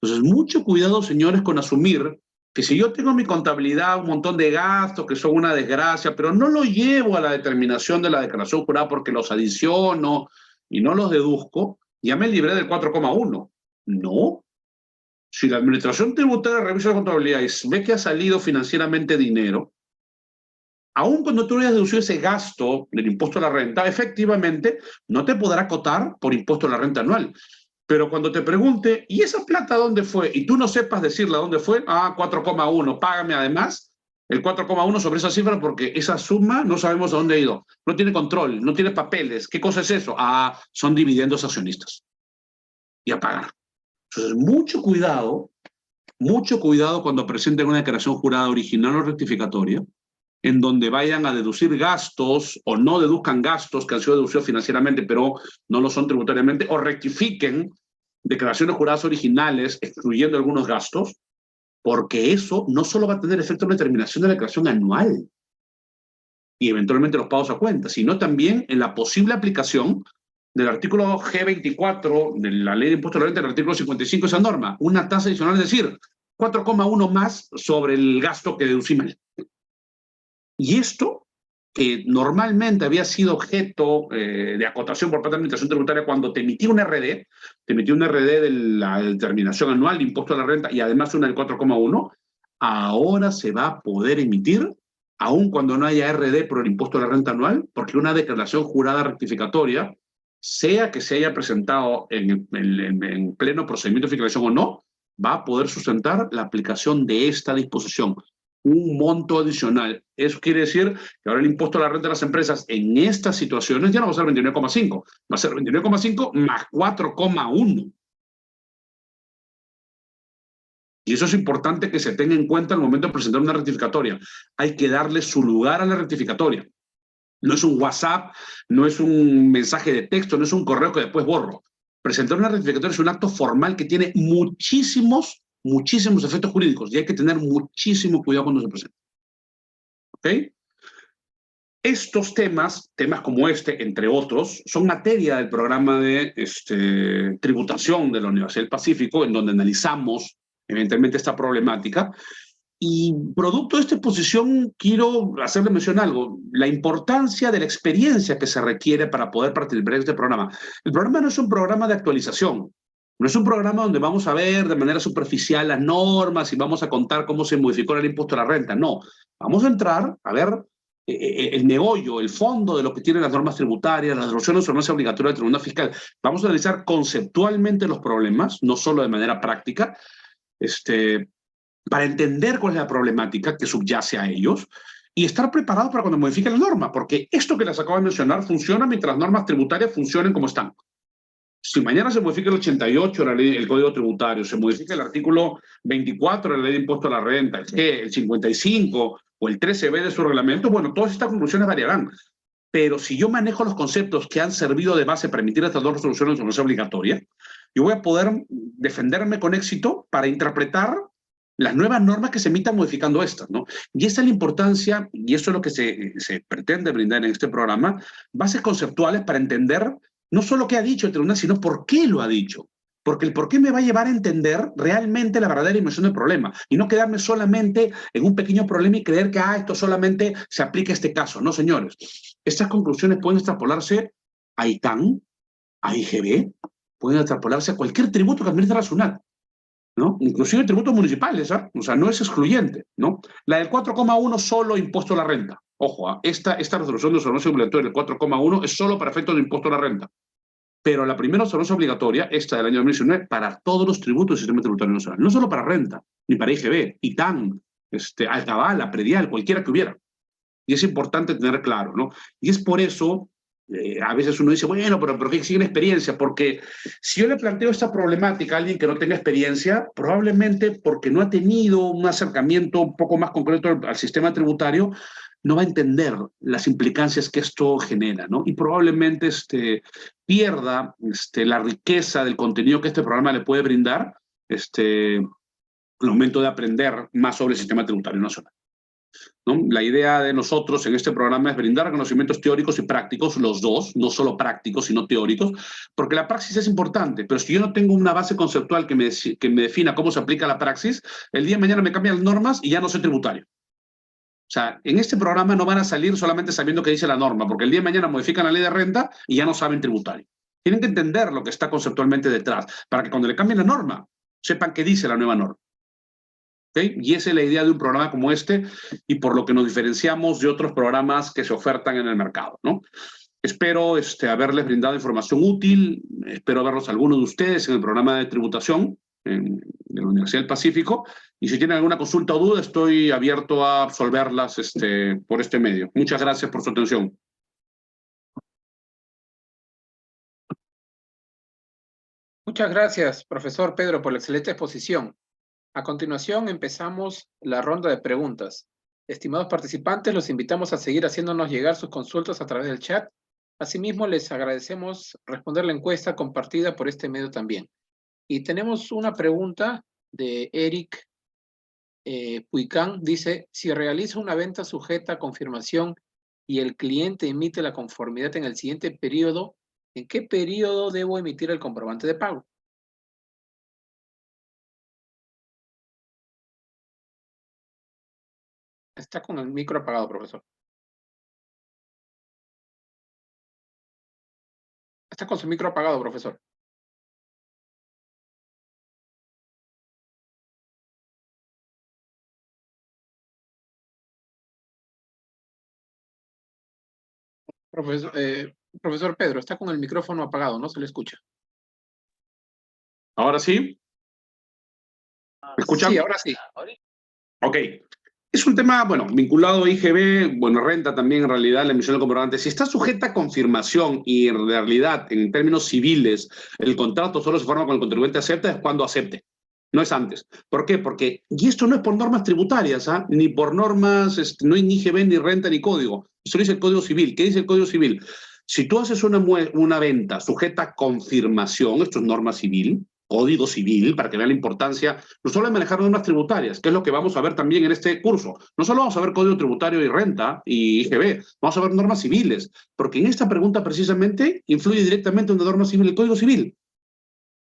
Entonces, mucho cuidado, señores, con asumir que si yo tengo en mi contabilidad un montón de gastos que son una desgracia, pero no lo llevo a la determinación de la declaración jurada porque los adiciono y no los deduzco, ya me libré del 4,1. No. Si la administración tributaria revisa la contabilidad y ve que ha salido financieramente dinero, aun cuando tú hayas deducido ese gasto del impuesto a la renta, efectivamente no te podrá acotar por impuesto a la renta anual. Pero cuando te pregunte, ¿y esa plata dónde fue? Y tú no sepas decirle dónde fue, 4,1, págame además el 4,1 sobre esa cifra porque esa suma no sabemos a dónde ha ido. No tiene control, no tiene papeles. ¿Qué cosa es eso? Son dividendos accionistas. Y a pagar. Entonces, mucho cuidado cuando presenten una declaración jurada original o rectificatoria, en donde vayan a deducir gastos o no deduzcan gastos que han sido deducidos financieramente, pero no lo son tributariamente, o rectifiquen declaraciones juradas originales, excluyendo algunos gastos, porque eso no solo va a tener efecto en la determinación de la declaración anual y eventualmente los pagos a cuenta, sino también en la posible aplicación del artículo G24 de la Ley de Impuesto a la Renta, del artículo 55 de esa norma, una tasa adicional, es decir, 4,1 más sobre el gasto que deducimos. Y esto, que normalmente había sido objeto de acotación por parte de la Administración Tributaria cuando te emitía un RD, de la determinación anual de impuesto a la renta y además una del 4,1, ahora se va a poder emitir aun cuando no haya RD por el impuesto a la renta anual, porque una declaración jurada rectificatoria, sea que se haya presentado en pleno procedimiento de fiscalización o no, va a poder sustentar la aplicación de esta disposición. Un monto adicional. Eso quiere decir que ahora el impuesto a la renta de las empresas en estas situaciones ya no va a ser 29,5, va a ser 29,5 más 4,1. Y eso es importante que se tenga en cuenta al momento de presentar una rectificatoria. Hay que darle su lugar a la rectificatoria. No es un WhatsApp, no es un mensaje de texto, no es un correo que después borro. Presentar una rectificatoria es un acto formal que tiene muchísimos efectos jurídicos y hay que tener muchísimo cuidado cuando se presenta. ¿Ok? Estos temas como este, entre otros, son materia del programa de tributación de la Universidad del Pacífico, en donde analizamos evidentemente esta problemática. Y producto de esta exposición quiero hacerle mención a algo, la importancia de la experiencia que se requiere para poder participar en este programa. El programa no es un programa de actualización, no es un programa donde vamos a ver de manera superficial las normas y vamos a contar cómo se modificó el impuesto a la renta, no. Vamos a entrar a ver el meollo, el fondo de lo que tienen las normas tributarias, las resoluciones de ordenanza obligatoria del Tribunal Fiscal. Vamos a analizar conceptualmente los problemas, no solo de manera práctica, para entender cuál es la problemática que subyace a ellos y estar preparado para cuando modifiquen la norma, porque esto que les acabo de mencionar funciona mientras las normas tributarias funcionen como están. Si mañana se modifica el 88 de la ley, el Código Tributario, se modifica el artículo 24 de la Ley de Impuesto a la Renta, el 55 o el 13b de su reglamento, bueno, todas estas conclusiones variarán. Pero si yo manejo los conceptos que han servido de base para emitir estas dos resoluciones de ordenanza obligatoria, yo voy a poder defenderme con éxito para interpretar las nuevas normas que se emitan modificando estas, ¿no? Y esa es la importancia, y eso es lo que se pretende brindar en este programa, bases conceptuales para entender no solo qué ha dicho el tribunal, sino por qué lo ha dicho. Porque el por qué me va a llevar a entender realmente la verdadera dimensión del problema y no quedarme solamente en un pequeño problema y creer que esto solamente se aplica a este caso. No, señores. Estas conclusiones pueden extrapolarse a ITAN, a IGB, pueden extrapolarse a cualquier tributo que administra la SUNAT, ¿no? Inclusive tributos municipales, ¿eh? O sea, no es excluyente, ¿no? La del 4,1 solo impuesto a la renta. Ojo, esta resolución de observancia obligatoria del 4,1 es solo para efectos de impuesto a la renta. Pero la primera observancia obligatoria, esta del año 2019, para todos los tributos del sistema tributario nacional. No solo para renta, ni para IGB, ITAN, Alcabala, Predial, cualquiera que hubiera. Y es importante tener claro, ¿no? Y es por eso, a veces uno dice, bueno, pero que sigue experiencia, porque si yo le planteo esta problemática a alguien que no tenga experiencia, probablemente porque no ha tenido un acercamiento un poco más concreto al sistema tributario, no va a entender las implicancias que esto genera, ¿no? Y probablemente pierda la riqueza del contenido que este programa le puede brindar al momento de aprender más sobre el sistema tributario nacional, ¿no? La idea de nosotros en este programa es brindar conocimientos teóricos y prácticos, los dos, no solo prácticos, sino teóricos, porque la praxis es importante, pero si yo no tengo una base conceptual que me defina cómo se aplica la praxis, el día de mañana me cambian las normas y ya no soy tributario. O sea, en este programa no van a salir solamente sabiendo qué dice la norma, porque el día de mañana modifican la ley de renta y ya no saben tributario. Tienen que entender lo que está conceptualmente detrás, para que cuando le cambien la norma, sepan qué dice la nueva norma. ¿Okay? Y esa es la idea de un programa como este y por lo que nos diferenciamos de otros programas que se ofertan en el mercado, ¿no? Espero haberles brindado información útil, espero verlos algunos de ustedes en el programa de tributación de la Universidad del Pacífico, y si tienen alguna consulta o duda, estoy abierto a absolverlas por este medio. Muchas gracias por su atención. Muchas gracias, profesor Pedro, por la excelente exposición. A continuación, empezamos la ronda de preguntas. Estimados participantes, los invitamos a seguir haciéndonos llegar sus consultas a través del chat. Asimismo, les agradecemos responder la encuesta compartida por este medio también. Y tenemos una pregunta de Eric Puicán. Dice, si realiza una venta sujeta a confirmación y el cliente emite la conformidad en el siguiente periodo, ¿en qué periodo debo emitir el comprobante de pago? Está con el micro apagado, profesor. Está con su micro apagado, profesor. Profesor Pedro, está con el micrófono apagado, no se le escucha. ¿Ahora sí? ¿Me escuchan? Sí, ahora sí. Ok. Es un tema, bueno, vinculado a IGB, bueno, renta también en realidad, la emisión del comprobante. Si está sujeta a confirmación y en realidad, en términos civiles, el contrato solo se forma cuando el contribuyente acepta, es cuando acepte. No es antes. ¿Por qué? Porque, y esto no es por normas tributarias, ¿ah? Ni por normas, no hay ni IGB, ni renta, ni código. Esto dice el Código Civil. ¿Qué dice el Código Civil? Si tú haces una venta sujeta a confirmación, esto es norma civil, Código Civil, para que vean la importancia, no solo de manejar normas tributarias, que es lo que vamos a ver también en este curso. No solo vamos a ver Código Tributario y Renta y IGB, vamos a ver normas civiles, porque en esta pregunta precisamente influye directamente una norma civil, el Código Civil.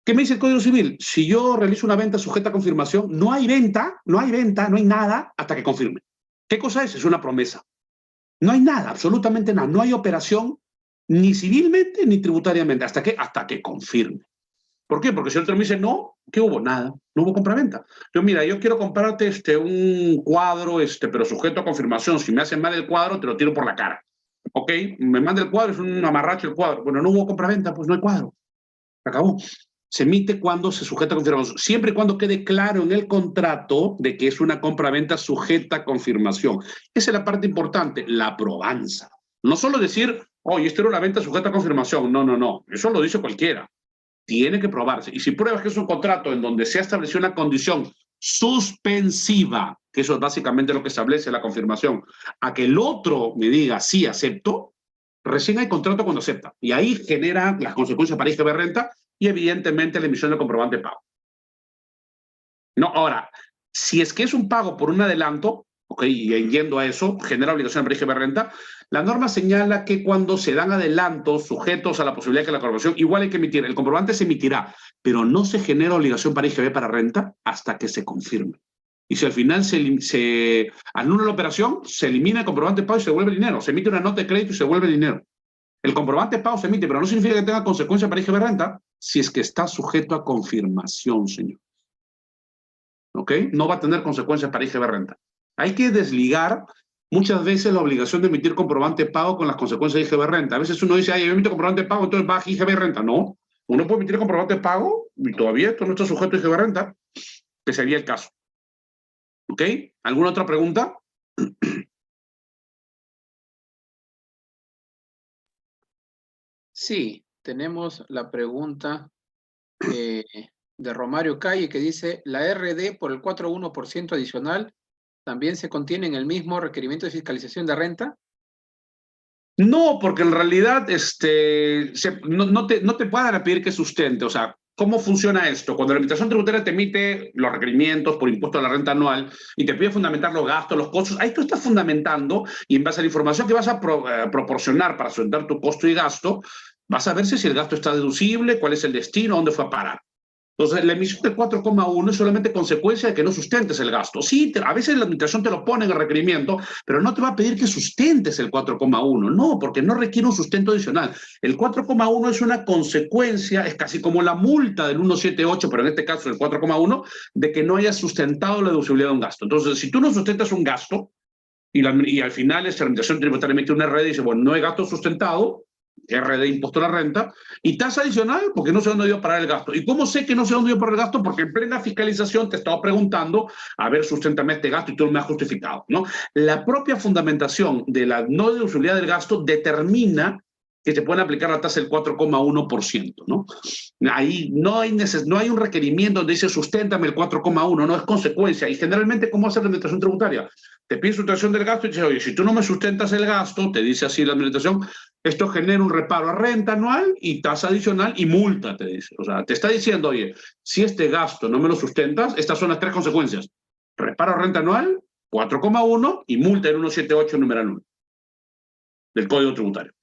¿Qué me dice el Código Civil? Si yo realizo una venta sujeta a confirmación, no hay venta, no hay nada hasta que confirme. ¿Qué cosa es? Es una promesa. No hay nada, absolutamente nada. No hay operación ni civilmente ni tributariamente. ¿Hasta qué? Hasta que confirme. ¿Por qué? Porque si el otro me dice no, ¿qué hubo? Nada, no hubo compraventa. Yo, mira, yo quiero comprarte un cuadro, pero sujeto a confirmación. Si me hacen mal el cuadro, te lo tiro por la cara. ¿Ok? Me manda el cuadro, es un amarracho el cuadro. Bueno, no hubo compraventa, pues no hay cuadro. Se acabó. Se emite cuando se sujeta a confirmación. Siempre y cuando quede claro en el contrato de que es una compraventa sujeta a confirmación. Esa es la parte importante, la probanza. No solo decir, oye, esto era una venta sujeta a confirmación. No, no, no. Eso lo dice cualquiera. Tiene que probarse. Y si pruebas que es un contrato en donde se ha establecido una condición suspensiva, que eso es básicamente lo que establece la confirmación, a que el otro me diga sí acepto, recién hay contrato cuando acepta. Y ahí genera las consecuencias para IGB renta y evidentemente la emisión del comprobante de pago. No, ahora, si es que es un pago por un adelanto, ok, y yendo a eso, genera obligación para IGB renta, la norma señala que cuando se dan adelantos sujetos a la posibilidad de que la corporación, igual hay que emitir, el comprobante se emitirá, pero no se genera obligación para IGB para renta hasta que se confirme. Y si al final se anula la operación, se elimina el comprobante de pago y se devuelve el dinero. Se emite una nota de crédito y se devuelve el dinero. El comprobante de pago se emite, pero no significa que tenga consecuencia para IGB renta si es que está sujeto a confirmación, señor. ¿Ok? No va a tener consecuencias para IGB renta. Hay que desligar muchas veces la obligación de emitir comprobante de pago con las consecuencias de IGB renta. A veces uno dice, ay, yo emito comprobante de pago, entonces baja IGB renta. No, uno puede emitir comprobante de pago y todavía esto no está sujeto a IGB renta, que sería el caso. ¿Ok? ¿Alguna otra pregunta? Sí, tenemos la pregunta de Romario Calle que dice, ¿la RD por el 4,1% adicional también se contiene en el mismo requerimiento de fiscalización de renta? No, porque en realidad no te pueden pedir que sustente. O sea, ¿cómo funciona esto? Cuando la Administración Tributaria te emite los requerimientos por impuesto a la renta anual y te pide fundamentar los gastos, los costos, ahí tú estás fundamentando y en base a la información que vas a proporcionar para sustentar tu costo y gasto, vas a ver si el gasto está deducible, cuál es el destino, dónde fue a parar. Entonces, la emisión del 4,1 es solamente consecuencia de que no sustentes el gasto. Sí, a veces la administración te lo pone en el requerimiento, pero no te va a pedir que sustentes el 4,1. No, porque no requiere un sustento adicional. El 4,1 es una consecuencia, es casi como la multa del 178, pero en este caso el 4,1, de que no hayas sustentado la deducibilidad de un gasto. Entonces, si tú no sustentas un gasto y al final esta administración tributaria emite una RD y dice, bueno, no hay gasto sustentado, RD, impuesto a la renta, y tasa adicional porque no sé dónde iba a parar el gasto. ¿Y cómo sé que no sé dónde iba a parar el gasto? Porque en plena fiscalización te estaba preguntando, a ver, susténtame este gasto y tú no me has justificado, ¿no? La propia fundamentación de la no deducibilidad del gasto determina que te pueden aplicar la tasa del 4,1%, ¿no? Ahí no hay un requerimiento donde dice susténtame el 4,1, no es consecuencia. Y generalmente, ¿cómo hace la administración tributaria? Te pide sustentación del gasto y dice, oye, si tú no me sustentas el gasto, te dice así la administración, esto genera un reparo a renta anual y tasa adicional y multa, te dice. O sea, te está diciendo, oye, si este gasto no me lo sustentas, estas son las tres consecuencias. Reparo a renta anual, 4,1 y multa en 178 numeral 1 del Código Tributario.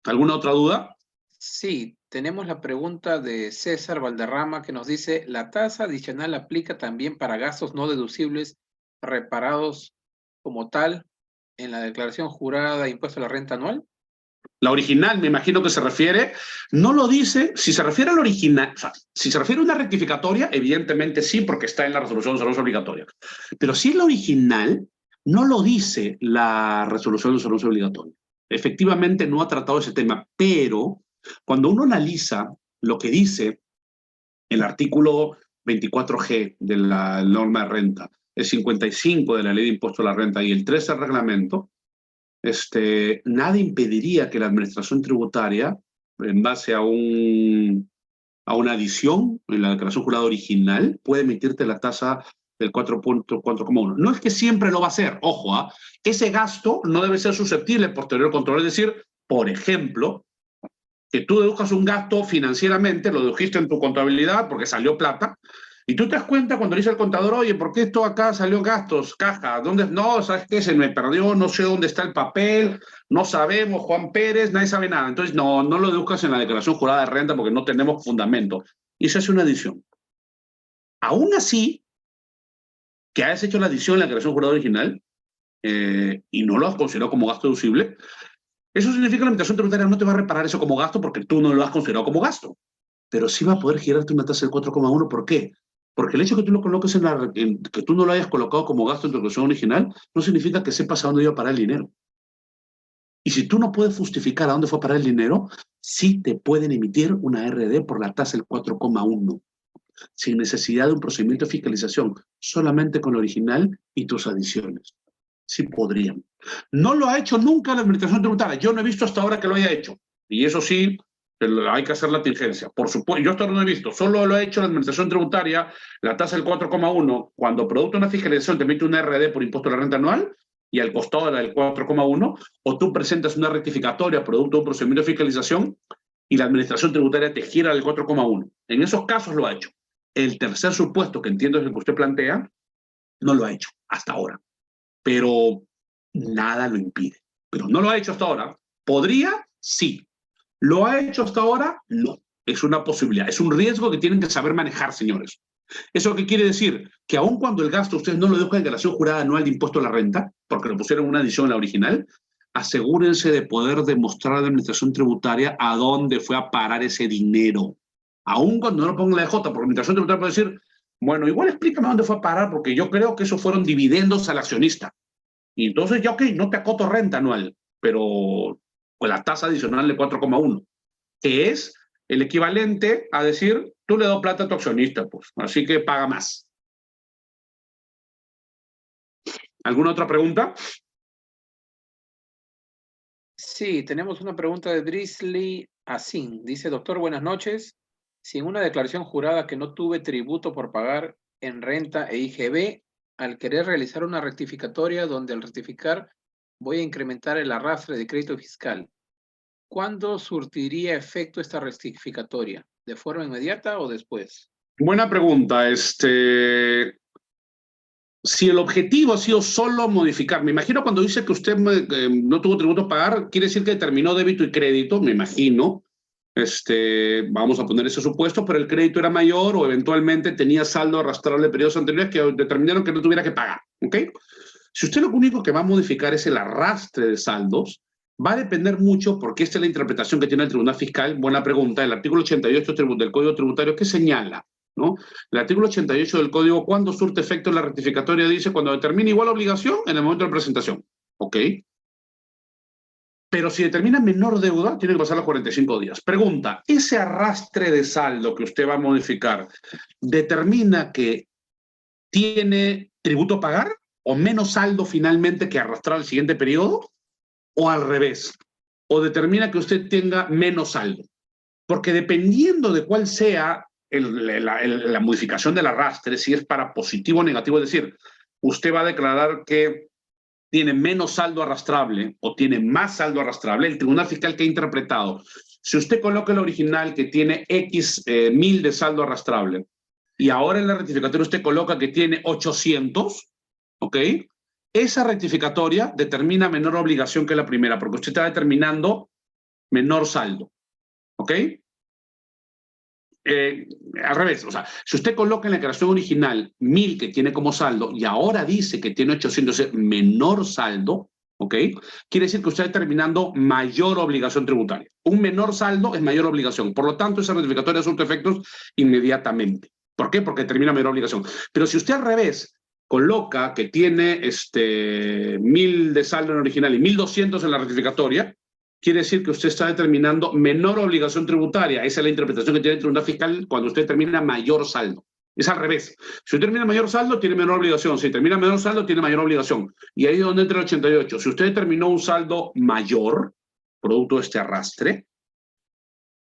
¿Alguna otra duda? Sí, tenemos la pregunta de César Valderrama que nos dice, ¿la tasa adicional aplica también para gastos no deducibles reparados como tal en la declaración jurada de impuesto a la renta anual? La original, me imagino que se refiere, no lo dice, si se refiere al original, o sea, si se refiere a una rectificatoria, evidentemente sí, porque está en la resolución de salud obligatoria. Pero si es la original, no lo dice la resolución de salud obligatoria. Efectivamente no ha tratado ese tema, pero cuando uno analiza lo que dice el artículo 24G de la norma de renta, el 55 de la ley de impuesto a la renta y el 13 del reglamento, nada impediría que la administración tributaria, en base a una adición en la declaración jurada original, puede emitirte la tasa del 4,1. No es que siempre lo va a hacer, ojo, ese gasto no debe ser susceptible de posterior control. Es decir, por ejemplo, que tú deduzcas un gasto financieramente, lo dedujiste en tu contabilidad porque salió plata, y tú te das cuenta cuando dice el contador, oye, ¿por qué esto acá salió gastos, caja? ¿Dónde? No, ¿sabes qué? Se me perdió, no sé dónde está el papel, no sabemos, Juan Pérez, nadie sabe nada. Entonces, no lo deduzcas en la declaración jurada de renta porque no tenemos fundamento. Y se hace una adición. Aún así, que hayas hecho la adición en la declaración jurada original y no lo has considerado como gasto deducible, eso significa que la administración tributaria no te va a reparar eso como gasto porque tú no lo has considerado como gasto. Pero sí va a poder girarte una tasa del 4,1. ¿Por qué? Porque el hecho de que tú lo coloques que tú no lo hayas colocado como gasto en tu declaración original no significa que sepas a dónde iba a parar el dinero. Y si tú no puedes justificar a dónde fue a parar el dinero, sí te pueden emitir una RD por la tasa del 4,1, sin necesidad de un procedimiento de fiscalización, solamente con el original y tus adiciones. Sí podrían. No lo ha hecho nunca la administración tributaria. Yo no he visto hasta ahora que lo haya hecho. Y eso sí, hay que hacer la tingencia. Por supuesto, yo hasta ahora no he visto. Solo lo ha hecho la administración tributaria, la tasa del 4,1, cuando producto de una fiscalización te emite una RD por impuesto a la renta anual y al costado de la del 4,1, o tú presentas una rectificatoria producto de un procedimiento de fiscalización y la administración tributaria te gira del 4,1. En esos casos lo ha hecho. El tercer supuesto, que entiendo es el que usted plantea, no lo ha hecho hasta ahora. Pero nada lo impide. Pero no lo ha hecho hasta ahora. ¿Podría? Sí. ¿Lo ha hecho hasta ahora? No. Es una posibilidad. Es un riesgo que tienen que saber manejar, señores. ¿Eso qué quiere decir? Que aun cuando el gasto ustedes no lo dejan en declaración jurada anual de impuesto a la renta, porque lo pusieron en una adición a la original, asegúrense de poder demostrar a la administración tributaria a dónde fue a parar ese dinero. Aun cuando no lo pongan en la DJ, porque la administración tributaria puede decir, bueno, igual explícame dónde fue a parar, porque yo creo que esos fueron dividendos al accionista. Y entonces ya, ok, no te acoto renta anual, pero pues la tasa adicional de 4,1, que es el equivalente a decir, tú le das plata a tu accionista, pues, así que paga más. ¿Alguna otra pregunta? Sí, tenemos una pregunta de Drisley Asin. Dice, doctor, buenas noches. Si en una declaración jurada que no tuve tributo por pagar en renta e IGB, al querer realizar una rectificatoria donde al rectificar voy a incrementar el arrastre de crédito fiscal, ¿cuándo surtiría efecto esta rectificatoria? ¿De forma inmediata o después? Buena pregunta. Si el objetivo ha sido solo modificar, me imagino cuando dice que usted no tuvo tributo a pagar, quiere decir que determinó débito y crédito, me imagino. Vamos a poner ese supuesto, pero el crédito era mayor o eventualmente tenía saldo arrastrable de periodos anteriores que determinaron que no tuviera que pagar. ¿Ok? Si usted lo único que va a modificar es el arrastre de saldos, va a depender mucho, porque esta es la interpretación que tiene el Tribunal Fiscal. Buena pregunta. El artículo 88 del Código Tributario, ¿qué señala? ¿No? El artículo 88 del Código, ¿cuándo surte efecto la rectificatoria? Dice, cuando determina igual obligación en el momento de presentación. ¿Ok? Pero si determina menor deuda, tiene que pasar los 45 días. Pregunta, ¿ese arrastre de saldo que usted va a modificar determina que tiene tributo a pagar o menos saldo finalmente que arrastrar al siguiente periodo? o al revés, o determina que usted tenga menos saldo. Porque dependiendo de cuál sea la modificación del arrastre, si es para positivo o negativo, es decir, usted va a declarar que tiene menos saldo arrastrable o tiene más saldo arrastrable, el Tribunal Fiscal que ha interpretado, si usted coloca el original que tiene X mil de saldo arrastrable y ahora en la rectificatoria usted coloca que tiene 800, ¿ok? Esa rectificatoria determina menor obligación que la primera, porque usted está determinando menor saldo, ¿ok? Al revés, o sea, si usted coloca en la declaración original 1000 que tiene como saldo y ahora dice que tiene 800 menor saldo, ¿ok? Quiere decir que usted está determinando mayor obligación tributaria. Un menor saldo es mayor obligación. Por lo tanto, esa rectificatoria surte efectos inmediatamente. ¿Por qué? Porque determina menor obligación. Pero si usted al revés coloca que tiene 1000 de saldo en original y 1200 en la rectificatoria, quiere decir que usted está determinando menor obligación tributaria. Esa es la interpretación que tiene el Tribunal Fiscal cuando usted determina mayor saldo. Es al revés. Si usted termina mayor saldo, tiene menor obligación. Si termina menor saldo, tiene mayor obligación. Y ahí es donde entra el 88. Si usted determinó un saldo mayor, producto de este arrastre,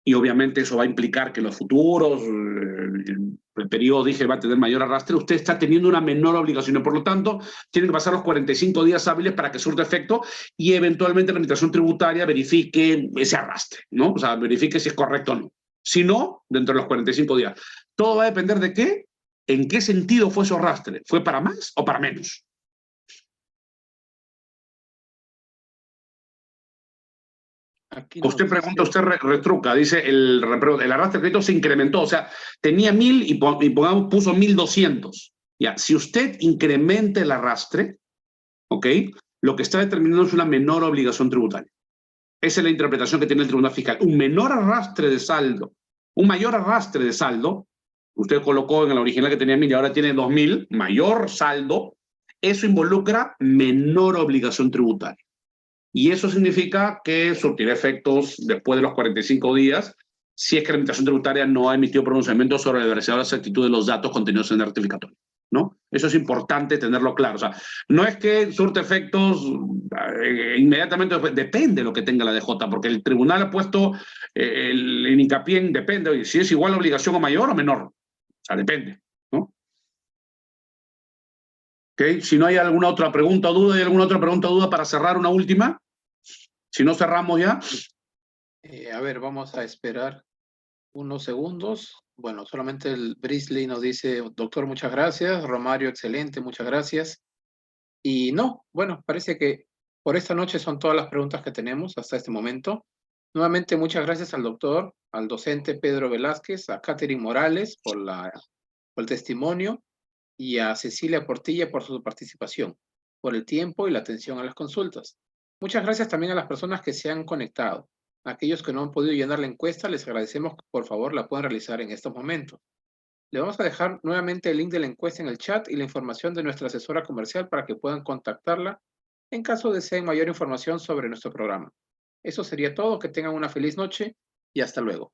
y obviamente eso va a implicar que los futuros, el periodo, dije, va a tener mayor arrastre, usted está teniendo una menor obligación y por lo tanto tiene que pasar los 45 días hábiles para que surta efecto y eventualmente la administración tributaria verifique ese arrastre, ¿no? O sea, verifique si es correcto o no. Si no, dentro de los 45 días. Todo va a depender de qué, en qué sentido fue su arrastre. ¿Fue para más o para menos? Aquí Usted pregunta, usted retruca, dice el arrastre de crédito se incrementó, o sea, tenía 1000 y pongamos, puso 1200. Ya, si usted incrementa el arrastre, ¿ok? Lo que está determinando es una menor obligación tributaria. Esa es la interpretación que tiene el Tribunal Fiscal. Un menor arrastre de saldo, un mayor arrastre de saldo, usted colocó en el original que tenía 1000 y ahora tiene 2000, mayor saldo, eso involucra menor obligación tributaria. Y eso significa que surtirá efectos después de los 45 días si es que la Administración Tributaria no ha emitido pronunciamiento sobre la veracidad o la exactitud de los datos contenidos en el rectificatorio, ¿no? Eso es importante tenerlo claro. O sea, no es que surte efectos inmediatamente, depende de lo que tenga la DJ, porque el tribunal ha puesto el hincapié en depende, oye, si es igual la obligación o mayor o menor. O sea, depende, ¿no? Okay. Si no hay alguna otra pregunta o duda, ¿hay alguna otra pregunta o duda para cerrar una última? Si no, cerramos ya. A ver, vamos a esperar unos segundos. Bueno, solamente el Brisley nos dice, doctor, muchas gracias. Romario, excelente, muchas gracias. Y no, bueno, parece que por esta noche son todas las preguntas que tenemos hasta este momento. Nuevamente, muchas gracias al doctor, al docente Pedro Velázquez, a Catherine Morales por el testimonio y a Cecilia Portilla por su participación, por el tiempo y la atención a las consultas. Muchas gracias también a las personas que se han conectado. A aquellos que no han podido llenar la encuesta, les agradecemos que por favor la puedan realizar en estos momentos. Le vamos a dejar nuevamente el link de la encuesta en el chat y la información de nuestra asesora comercial para que puedan contactarla en caso deseen mayor información sobre nuestro programa. Eso sería todo. Que tengan una feliz noche y hasta luego.